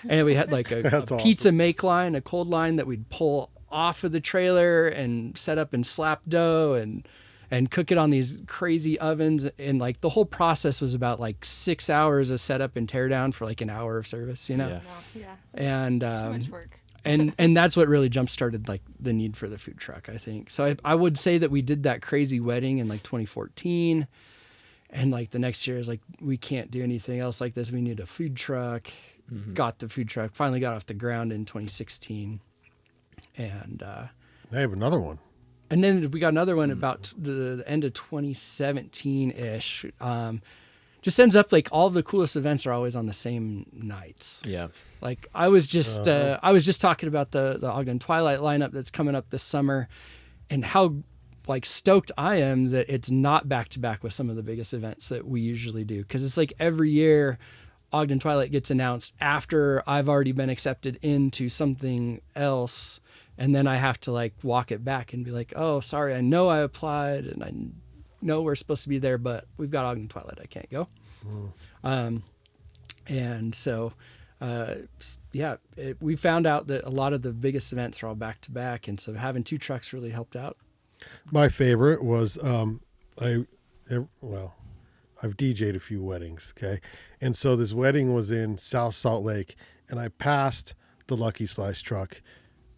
and we had like a pizza make line, a cold line that we'd pull off of the trailer and set up and slap dough and cook it on these crazy ovens, and like the whole process was about like 6 hours of setup and tear down for like an hour of service, Yeah. And too much work. and that's what really jump started like the need for the food truck, I think. So I would say that we did that crazy wedding in like 2014, and like the next year is like, we can't do anything else like this. We need a food truck. Got the food truck, finally got off the ground in 2016. And they have another one. And then we got another one about the end of 2017-ish. Just ends up like all the coolest events are always on the same nights. Yeah. Like I was just talking about the Ogden Twilight lineup that's coming up this summer, and how like stoked I am that it's not back to back with some of the biggest events that we usually do. Cause it's like every year Ogden Twilight gets announced after I've already been accepted into something else. And then I have to like walk it back and be like, oh, sorry, I know I applied and I know we're supposed to be there, but we've got Ogden Twilight. I can't go. And so, we found out that a lot of the biggest events are all back to back. And so having two trucks really helped out. My favorite was, I've DJ'd a few weddings. Okay. And so this wedding was in South Salt Lake, and I passed the Lucky Slice truck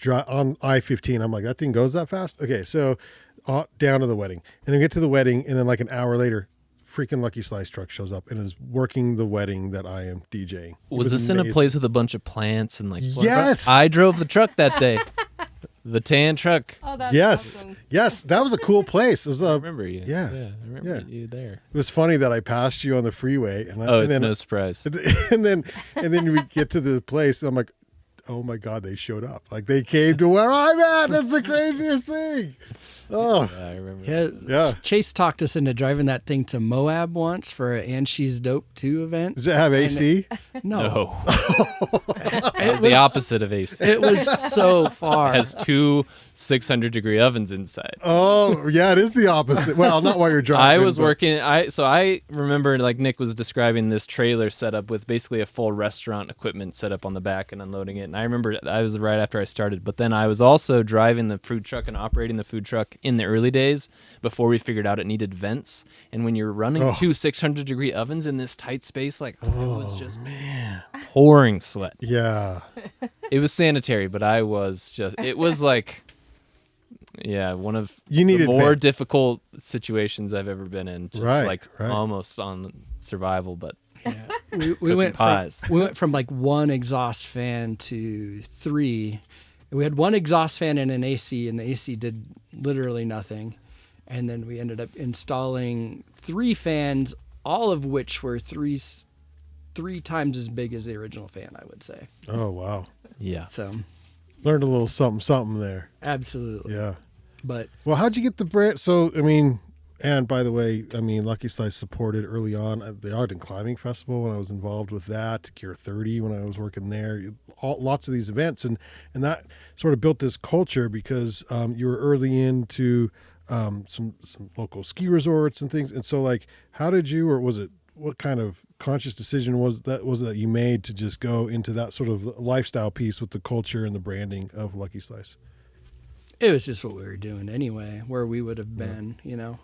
on I-15. I'm like, that thing goes that fast? Okay, so down to the wedding. And I get to the wedding, and then like an hour later, freaking Lucky Slice truck shows up and is working the wedding that I am DJing. Was this amazing. In a place with a bunch of plants and like... Yes! I drove the truck that day. The tan truck. Oh, that's Yes, awesome. yes, that was a cool place. It was I a. remember you. Yeah. I remember you there. It was funny that I passed you on the freeway, and Oh, it's then, no surprise. and then we get to the place, and I'm like, oh my god, they showed up! Like they came to where I'm at. That's the craziest thing. Oh, Yeah, I remember. yeah. Chase talked us into driving that thing to Moab once for an And She's Dope 2 event. Does it have AC? No. It's the opposite of AC. It was so far. It has two 600-degree ovens inside. Oh, yeah, it is the opposite. Well, not while you're driving. I was but- working. I remember like Nick was describing this trailer setup with basically a full restaurant equipment set up on the back and unloading it. And I remember I was right after I started, but then I was also driving the food truck and operating the food truck in the early days before we figured out it needed vents. And when you're running two 600-degree ovens in this tight space, like it was just pouring sweat. Yeah. It was sanitary, but I was just. It was like. Yeah, one of You the needed more vents. difficult situations I've ever been in. Just Right. almost on survival, but we went pies. from like one exhaust fan to 3. We had one exhaust fan and an AC, and the AC did literally nothing. And then we ended up installing 3 fans, all of which were three times as big as the original fan, I would say. Oh, wow. yeah. So Learned a little something there. absolutely. Yeah. But Well, how'd you get the brand? So, I mean, and by the way, I mean, Lucky Slice supported early on the Ogden Climbing Festival when I was involved with that, Gear 30 when I was working there, lots of these events. And that sort of built this culture because you were early into some local ski resorts and things. And so, like, how did you, or was it, what kind of conscious decision was that you made to just go into that sort of lifestyle piece with the culture and the branding of Lucky Slice? it was just what we were doing anyway, where we would have been, you know.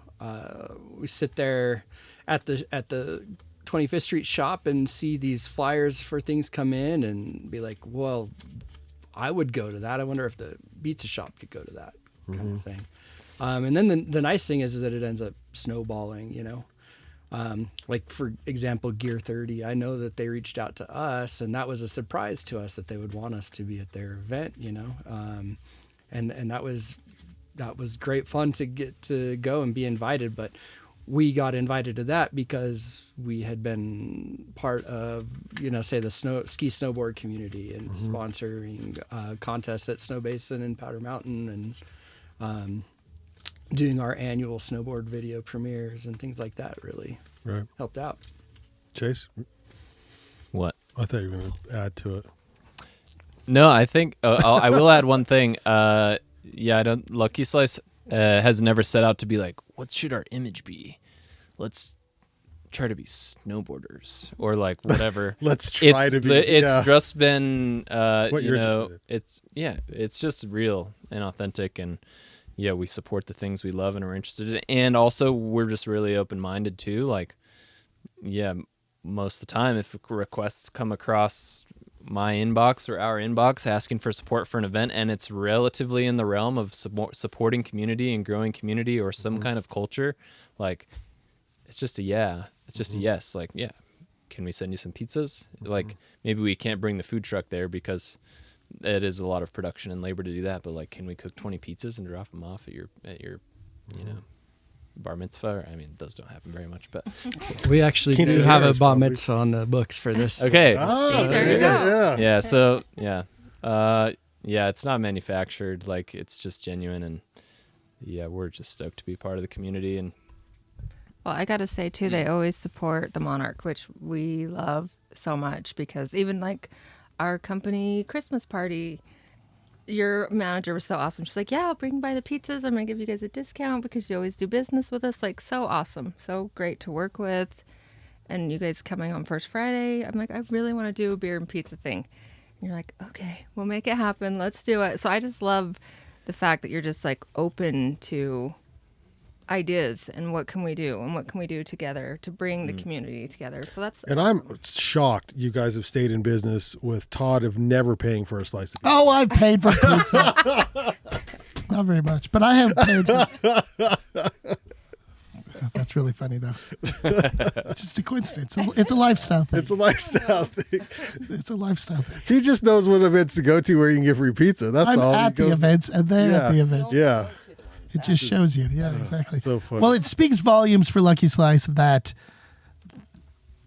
We sit there at the 25th Street shop and see these flyers for things come in and be like, well, I would go to that. I wonder if the pizza shop could go to that kind of thing. And then the nice thing is that it ends up snowballing, you know. Like, for example, Gear 30, I know that they reached out to us, and that was a surprise to us that they would want us to be at their event, you know. And that was great fun to get to go and be invited, but we got invited to that because we had been part of, you know, say the ski snowboard community and sponsoring contests at Snow Basin and Powder Mountain and doing our annual snowboard video premieres and things like that really helped out. Chase, What? I thought you were going to add to it. No, I think I will add one thing. Lucky Slice has never set out to be like, what should our image be? Let's try to be snowboarders or like whatever. Let's try to be. It's just been, What you you're know, interested it's just real and authentic, and yeah, we support the things we love and are interested in, and also we're just really open-minded too. Like, yeah, most of the time, if requests come across my inbox or our inbox asking for support for an event and it's relatively in the realm of supporting community and growing community or some kind of culture, like, it's just a yes. Like, yeah, can we send you some pizzas? Like, maybe we can't bring the food truck there because it is a lot of production and labor to do that, but like, can we cook 20 pizzas and drop them off at your you know, bar mitzvah? I mean, those don't happen very much, but We actually Quinceañeras, do have a bar probably. mitzvah on the books for this. okay. Oh, There you go. Yeah, so yeah, it's not manufactured, like, it's just genuine, and yeah, we're just stoked to be part of the community. And Well, I got to say, too, they always support the Monarch, which we love so much because even like our company Christmas party, your manager was so awesome. She's like, yeah, I'll bring by the pizzas. I'm going to give you guys a discount because you always do business with us. Like, so awesome. So great to work with. And you guys coming on First Friday. I'm like, I really want to do a beer and pizza thing. And you're like, okay, we'll make it happen. Let's do it. So I just love the fact that you're just like open to ideas and what can we do and what can we do together to bring the community together. So that's And I'm shocked you guys have stayed in business with Todd of never paying for a slice of pizza. Oh, I've paid for pizza. Not very much, but I have paid for That's really funny, though. It's just a coincidence. It's a lifestyle thing. It's a lifestyle thing. It's a lifestyle thing. He just knows what events to go to where you can get free pizza. That's I'm all. at the events, and they're at the events. Yeah. It just shows you. Yeah, exactly. So funny. Well, it speaks volumes for Lucky Slice that,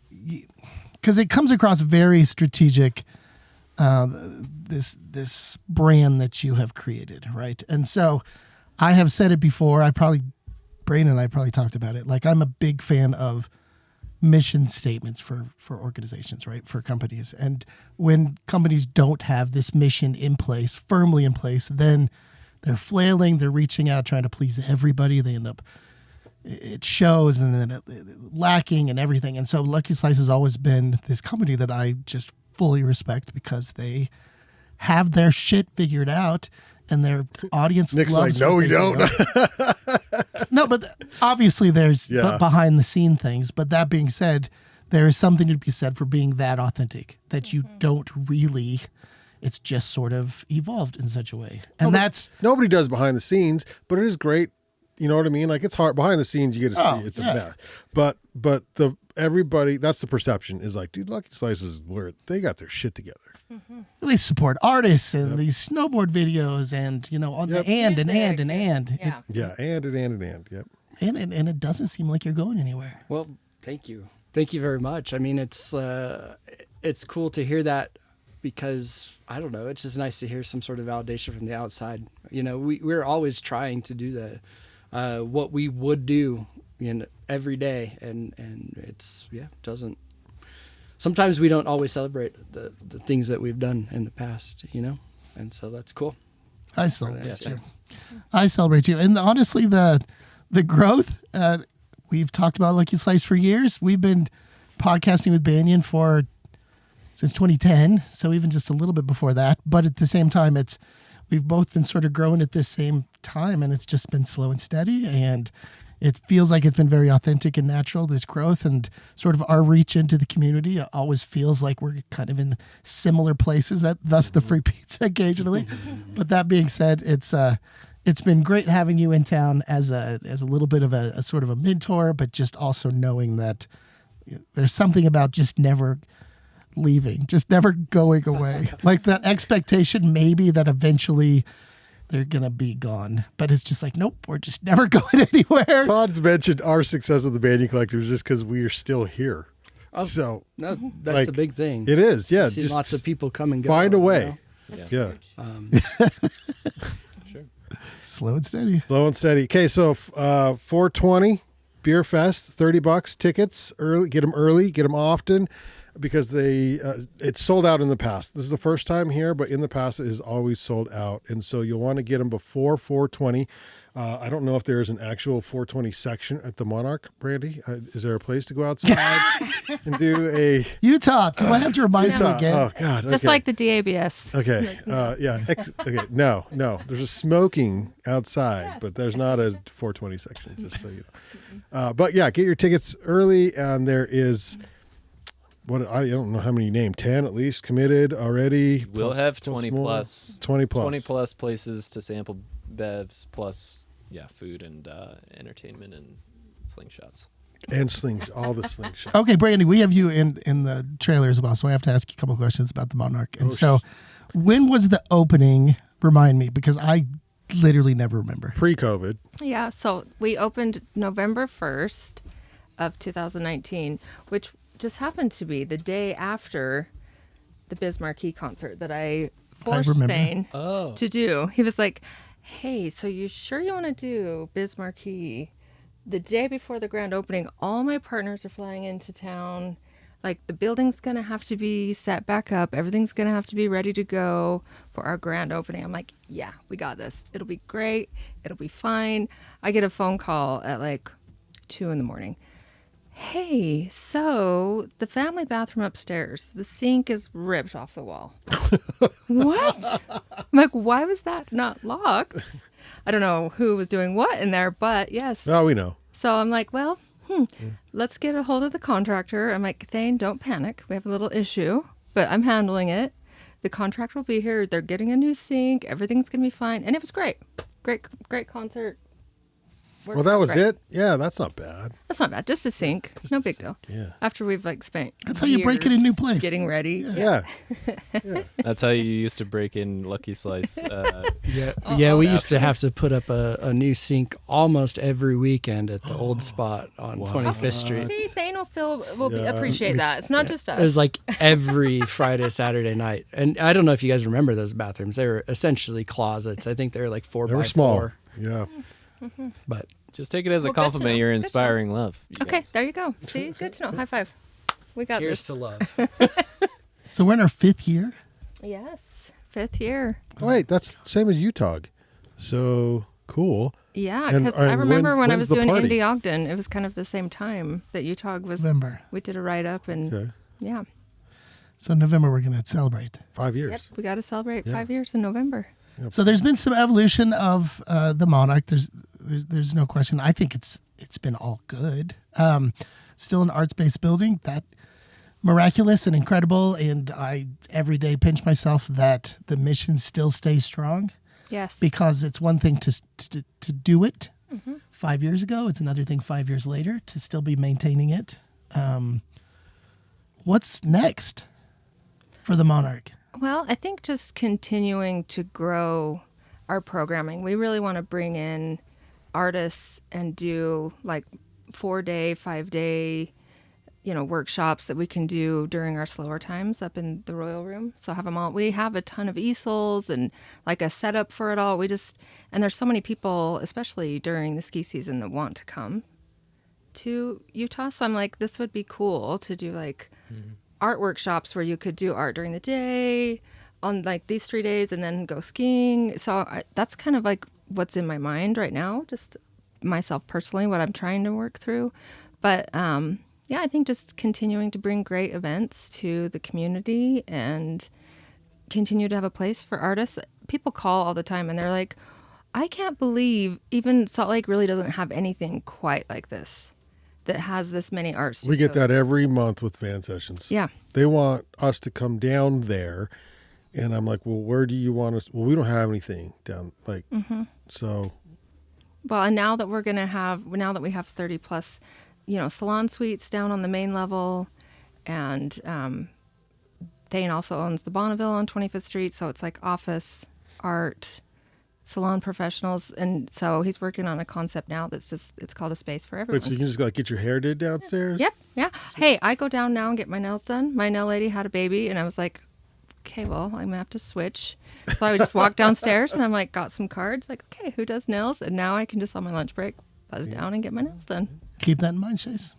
because it comes across very strategic, this brand that you have created, right? And so I have said it before. Brayden and I probably talked about it. Like, I'm a big fan of mission statements for organizations, right? For companies. And when companies don't have this mission in place, firmly in place, then they're flailing, they're reaching out, trying to please everybody. They end up, it shows, and then lacking and everything. And so Lucky Slice has always been this company that I just fully respect because they have their shit figured out and their audience Nick's loves like, no, what we they don't. do. No, but obviously there's behind the scene things. But that being said, there is something to be said for being that authentic, that you don't really, it's just sort of evolved in such a way. And Nobody does behind the scenes, but it is great. You know what I mean? Like, it's hard behind the scenes. You get to see it's a mess. But everybody, that's the perception, is like, dude, Lucky Slice is where they got their shit together. they support artists and these snowboard videos and, on the and. Yeah. Yeah, and. Yep. And it doesn't seem like you're going anywhere. Well, thank you very much. I mean, it's cool to hear that, because I don't know, it's just nice to hear some sort of validation from the outside. We're always trying to do what we would do every day, and it's doesn't. Sometimes we don't always celebrate the things that we've done in the past, and so that's cool. I celebrate you. Thanks. I celebrate you. And honestly, the growth, we've talked about Lucky Slice for years. We've been podcasting with Banyan since 2010, so even just a little bit before that. But at the same time, we've both been sort of growing at this same time, and it's just been slow and steady, and it feels like it's been very authentic and natural, this growth, and sort of our reach into the community. It always feels like we're kind of in similar places, thus the free pizza occasionally. But that being said, it's been great having you in town as a little bit of a sort of a mentor, but just also knowing that there's something about just never leaving, just never going away. Like that expectation maybe that eventually they're going to be gone. But it's just like, nope, we're just never going anywhere. Todd's mentioned our success with the Banyan Collectors just because we are still here. So no, that's a big thing. It is, yeah. You see lots of people come and go. Find a way. Yeah. Sure. Slow and steady. Slow and steady. Okay, so 420 Beer Fest, $30 tickets. Get them often, because it's sold out in the past. This is the first time here, but in the past it is always sold out, and so you'll want to get them before 420. I don't know if there's an actual 420 section at the Monarch, Brandy. Is there a place to go outside and do a Utah? Do I have to remind you again? Oh God! Just like the DABS. Okay. Yeah. Okay. No. There's a smoking outside, but there's not a 420 section. Just so you know. But yeah, get your tickets early, and there is. I don't know how many you named, 10 at least committed already. We'll have 20 plus. 20 plus. 20 plus places to sample bevs, plus food and entertainment and slingshots. And all the slingshots. Okay, Brandy, we have you in the trailer as well, so I have to ask you a couple of questions about the Monarch. And when was the opening? Remind me, because I literally never remember. Pre-COVID. Yeah, so we opened November 1st of 2019, which just happened to be the day after the Biz Marquee concert that I forced Thane to do. He was like, hey, so you sure you want to do Biz Marquee the day before the grand opening? All my partners are flying into town. Like, the building's going to have to be set back up. Everything's going to have to be ready to go for our grand opening. I'm like, yeah, we got this. It'll be great. It'll be fine. I get a phone call at like 2 a.m. Hey, so the family bathroom upstairs, the sink is ripped off the wall. What? I'm like, why was that not locked? I don't know who was doing what in there, but yes. Oh, we know. So I'm like, well, let's get a hold of the contractor. I'm like, Thane, don't panic. We have a little issue, but I'm handling it. The contractor will be here. They're getting a new sink. Everything's going to be fine. And it was great. Great concert. Well, that was it. Yeah, that's not bad. That's not bad. Just a sink. No big deal. Yeah. After we've like spent. That's how you break it in a new place. Getting ready. Yeah. That's how you used to break in Lucky Slice. Yeah, we used to have to put up a new sink almost every weekend at the old spot on 25th Street. See, Thane will appreciate that. It's not just us. It was like every Friday, Saturday night. And I don't know if you guys remember those bathrooms. They were essentially closets. I think they were like 4 They by were small. 4. Yeah. But Just take it as a Well, good to compliment. know. You're Good to know. inspiring love. you Okay, guys. there you go. See, good to know. High five. We got here's this. to love. So we're in our 5th year. Yes, 5th year. Oh, wait, that's same as UTOG. So cool. Yeah, And- because I and remember when I when's was the doing party? Indie Ogden, it was kind of the same time that UTOG was. November. We did a write up and Okay. yeah. So November we're going to celebrate. 5 years. Yep, we got to celebrate Yeah. 5 years in November. So there's been some evolution of the Monarch. There's no question. I think it's been all good. Still an arts-based building, that miraculous and incredible. And I every day pinch myself that the mission still stays strong, Yes. because it's one thing to do it 5 years ago. It's another thing 5 years later to still be maintaining it. What's next for the Monarch? Well, I think just continuing to grow our programming. We really want to bring in artists and do like 4-day, 5-day, workshops that we can do during our slower times up in the Royal Room. So have them all. We have a ton of easels and like a setup for it all. And there's so many people, especially during the ski season, that want to come to Utah. So I'm like, this would be cool to do like art workshops where you could do art during the day on like these 3 days and then go skiing. So that's kind of like what's in my mind right now, just myself personally, what I'm trying to work through. But yeah, I think just continuing to bring great events to the community and continue to have a place for artists. People call all the time and they're like, I can't believe even Salt Lake really doesn't have anything quite like this that has this many art studios. We get that every month with Van Sessions. Yeah. They want us to come down there. And I'm like, well, where do you want us? Well, we don't have anything down. Like, so. Well, and now that now that we have 30 plus, salon suites down on the main level, and Thane also owns the Bonneville on 25th Street. So it's like office, art, salon professionals. And so he's working on a concept now it's called a space for everyone. Wait, so you can just like get your hair did downstairs? Yep. Yeah. Hey, I go down now and get my nails done. My nail lady had a baby and I was like, okay, well, I'm going to have to switch. So I would just walk downstairs and I'm like, got some cards. Like, okay, who does nails? And now I can just on my lunch break, buzz down and get my nails done. Keep that in mind, Chase.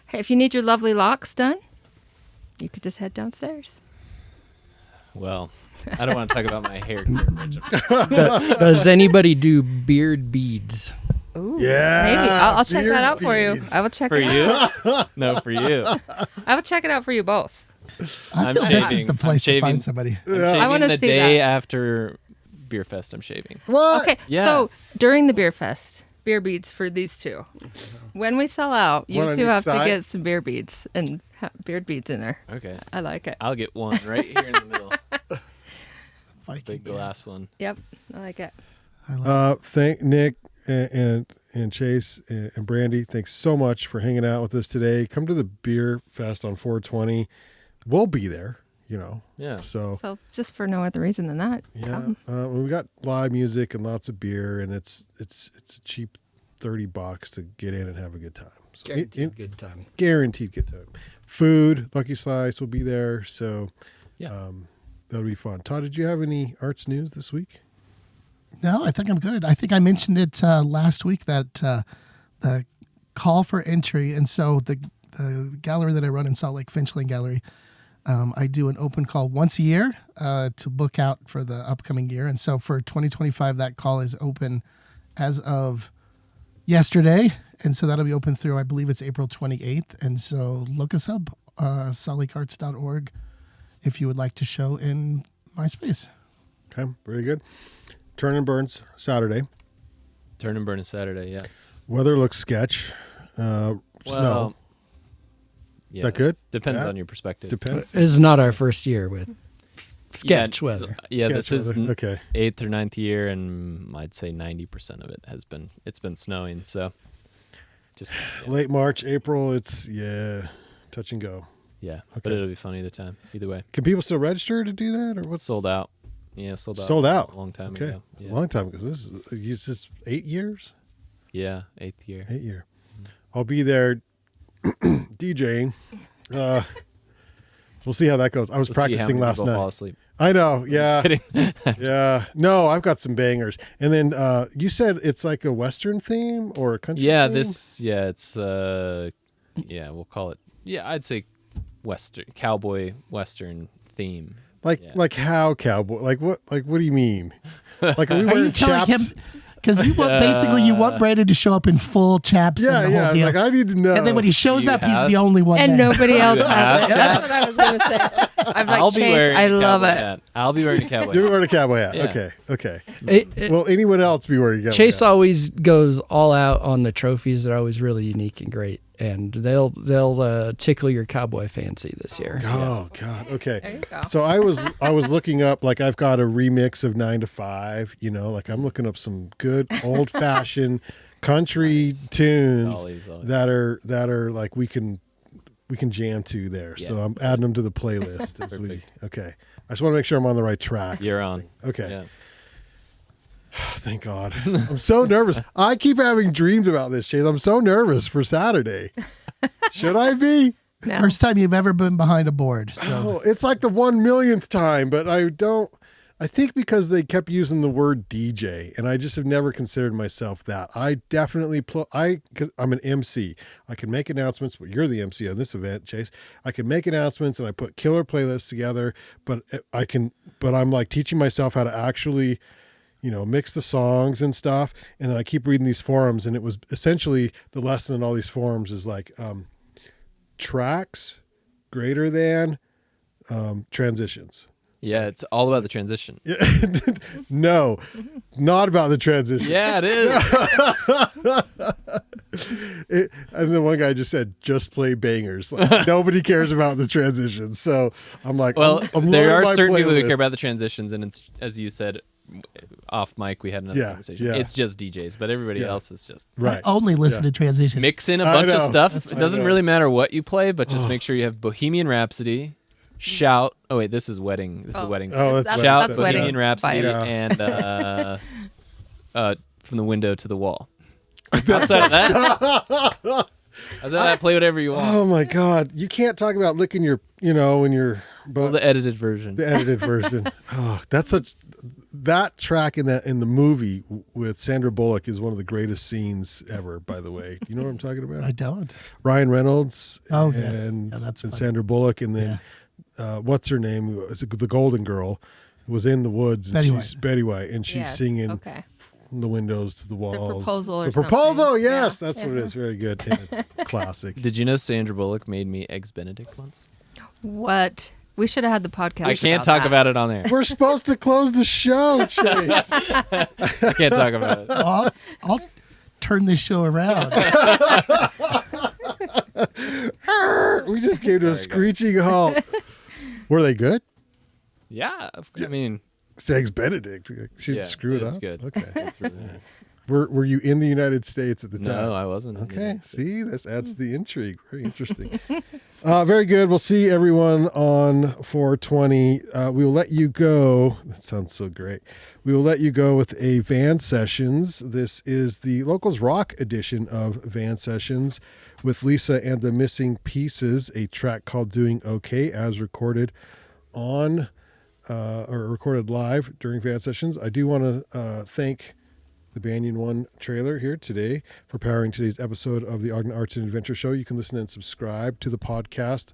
Hey, if you need your lovely locks done, you could just head downstairs. Well, I don't want to talk about my hair care, Rich. does anybody do beard beads? Ooh, Yeah, maybe. I'll check that out beard for you. beads. I will check For it out. you? No, for you. I will check it out for you both. I I'm feel this is shaving. the I'm place to shaving. find somebody. I'm shaving wanna the see day that. after Beer Fest. I'm shaving. What? Okay, Yeah. so during the beer fest, beer beads for these two. When we sell out, you One on two each have to side? get some beer beads and beard beads in there. Okay. I like it. I'll get one right here in the middle. Viking Big beard. glass one. Yep, I like it. Thank Nick and Chase and Brandy. Thanks so much for hanging out with us today. Come to the Beer Fest on 420. We'll be there, Yeah. So So just for no other reason than that, yeah, we got live music and lots of beer, and it's a cheap $30 to get in and have a good time. So Good time. guaranteed good time. Food, Lucky Slice will be there, so Yeah. that'll be fun. Todd, did you have any arts news this week? No, I think I'm good. I think I mentioned it last week that the call for entry, and so the gallery that I run in Salt Lake, Finchling Gallery, I do an open call once a year to book out for the upcoming year. And so for 2025, that call is open as of yesterday. And so that'll be open through, I believe it's April 28th. And so look us up, saltlakearts.org, if you would like to show in my space. Okay, very good. Turn and Burns Saturday. Turn and burn is Saturday. Yeah. Weather looks sketch. Snow. Yeah. Is that good? Depends Bad? on your perspective. Depends. It's not our first year with sketch weather. Yeah, this is okay. 8th or 9th year, and I'd say 90% of it it's been snowing. So just late March, April, it's touch and go. Yeah, okay. But it'll be fun either way. Can people still register to do that, or what's sold out? Yeah, sold out. Sold out. A long time okay. ago. Yeah. A long time because this is 8 years. Yeah, 8th year. 8 year. I'll be there DJing. We'll see how that goes. I was practicing last night. Fall asleep. I know. Yeah. I'm just kidding. Yeah. No, I've got some bangers. And then you said it's like a Western theme or a country theme? It's we'll call it. Yeah, I'd say cowboy Western theme. Like how cowboy? Like what do you mean? Like are we wearing chaps? Him? Because you want basically you want Brandon to show up in full chaps. Yeah, and the whole deal. Like I need to know. And then when he shows up, he's the only one. And there. nobody else has it. That's what I was gonna say. I'm like, Chase, I love it. Hat. I'll be wearing a cowboy hat. You're wearing a cowboy hat. Yeah. Okay. It, Will anyone else be wearing a cowboy Chase hat? always goes all out on the trophies. They're always really unique and great, and they'll tickle your cowboy fancy this year. Oh God. Okay. There you go. So I was looking up, like I've got a remix of 9 to 5, like I'm looking up some good old fashioned country tunes Always. that are like we can jam to there. Yeah. So I'm adding them to the playlist okay. I just want to make sure I'm on the right track. You're on. Okay. Yeah. Thank God. I'm so nervous. I keep having dreams about this, Chase. I'm so nervous for Saturday. Should I be? No. First time you've ever been behind a board. So. Oh, it's like the 1,000,000th time, but I think because they kept using the word DJ, and I just have never considered myself that. I definitely because I'm an MC. I can make announcements, but you're the MC on this event, Chase. I can make announcements and I put killer playlists together, but I'm like teaching myself how to actually mix the songs and stuff. And then I keep reading these forums, and it was essentially the lesson in all these forums is like tracks greater than transitions. Yeah, it's all about the transition. No, not about the transition. Yeah, it is. And the one guy just said, just play bangers. Like, nobody cares about the transitions. So I'm like, well, I'm there are loading my certain people who playlist. care about the transitions, and it's, as you said, off mic, we had another conversation. Yeah. It's just DJs, but everybody else is just right. I only listen to transitions. mix in a bunch of stuff. It doesn't really matter what you play, but just make sure you have Bohemian Rhapsody, Shout. Oh wait, this is wedding. This is a wedding. Oh, that's Shout, that's Bohemian wedding Rhapsody, vibes. and From the Window to the Wall. Outside of that, play whatever you want. Oh my God. You can't talk about licking your, when you're, Well, the edited version. the edited version. Oh, that track in the movie with Sandra Bullock is one of the greatest scenes ever, by the way. You know what I'm talking about? I don't. Ryan Reynolds Oh, yes. and, Yeah, that's and fun. Sandra Bullock, and then what's her name? The Golden Girl was in the woods. Betty and White. she's Betty White, and she's Yes, singing okay. from the windows to the walls. Proposal or The Proposal, something. yes, Yeah. that's what it is. Very good. And it's classic. Did you know Sandra Bullock made me Eggs Benedict once? What? We should have had the podcast. I can't talk about it on there. We're supposed to close the show, Chase. I can't talk about it. I'll turn this show around. We just came to a screeching halt. Were they good? Yeah, I mean, Eggs Benedict. She yeah, screwed it was up. good. Okay. It's really nice. Were you in the United States at the time? No, I wasn't. Okay, see, this adds to the intrigue. Very interesting. Very good. We'll see everyone on 420. We will let you go. That sounds so great. We will let you go with a Van Sessions. This is the Locals Rock edition of Van Sessions with Lisa and the Missing Pieces, a track called Doing Okay, as recorded on or recorded live during Van Sessions. I do want to thank the Banyan One trailer here today for powering today's episode of the Ogden Arts and Adventure Show. You can listen and subscribe to the podcast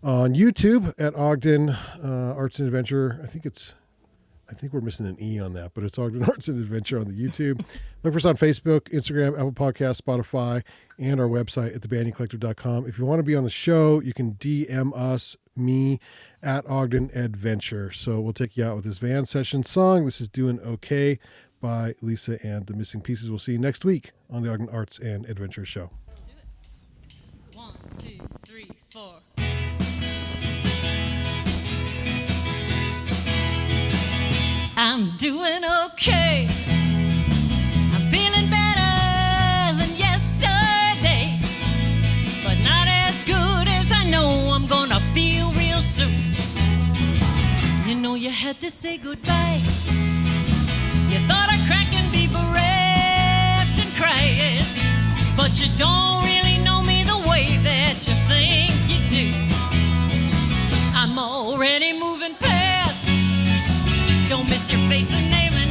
on YouTube at Ogden Arts and Adventure. I think we're missing an E on that, but it's Ogden Arts and Adventure on the YouTube. Look for us on Facebook, Instagram, Apple Podcasts, Spotify, and our website at thebanyancollective.com. If you want to be on the show, you can DM us, me, at Ogden Adventure. So we'll take you out with this Van Session song. This is Doing Okay by Lisa and the Missing Pieces. We'll see you next week on the Ogden Arts and Adventure Show. 1, 2, 3, 4. had to say goodbye. You thought I'd crack and be bereft and crying, but you don't really know me the way that you think you do. I'm already moving past. Don't miss your face and name and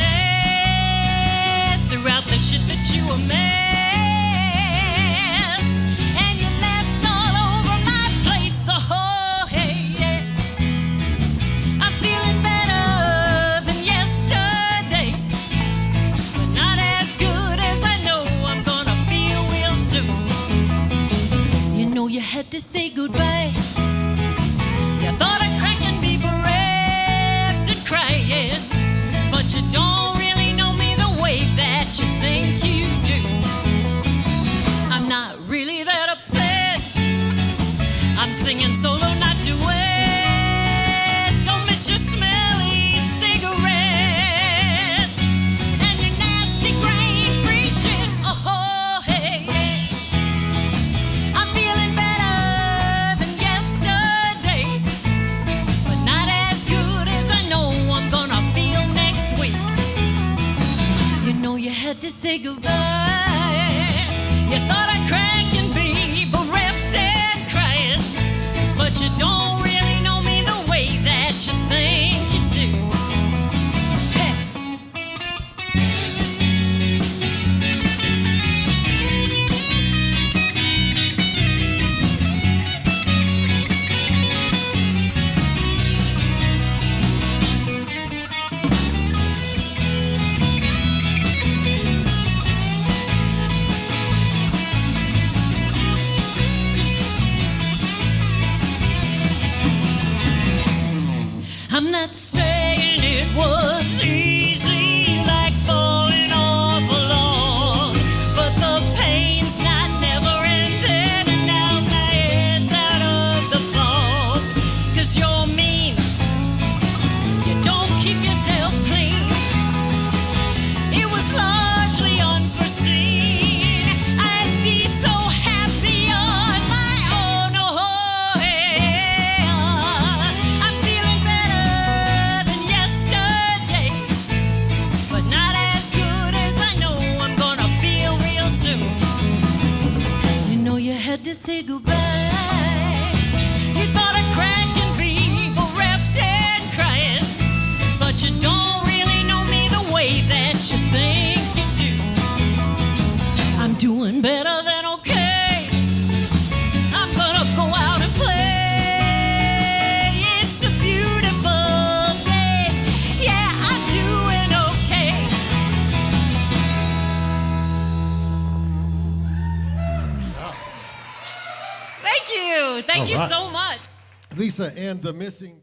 ass throughout the shit that you amass. And you left all over my place. Oh, hey, yeah. I'm feeling better than yesterday, but not as good as I know I'm gonna feel real soon. You know you had to say goodbye. You thought I'd crack and be bereft and crying, but you don't really know me the way that you think you do. I'm not really that upset. I'm singing solo, not duet. Don't miss your smelly cigarettes and your nasty grain-free shit. Oh, hey, hey. I'm feeling better than yesterday, but not as good as I know I'm gonna feel next week. You know you had to say goodbye. You thought I'd crack and be bereft and crying, but you don't really know me the way that you think you do. Hey. I'm not saying it was easy, like falling off a log, but the pain's not never ended, and now my head's out of the fog. 'Cause you're mean, you don't keep yourself clean. It was largely unforeseen. I'd be so happy on my own. Oh, hey, I'm feeling better than yesterday, but not as good as I know I'm gonna feel real soon. You know you had to say goodbye. You thought I'd crack and be bereft and crying, but you don't really know me the way that you think you do. I'm doing better than okay. I'm gonna go out and play. It's a beautiful day. Yeah, I'm doing okay. Thank you. Thank you All right. so much. Lisa and the missing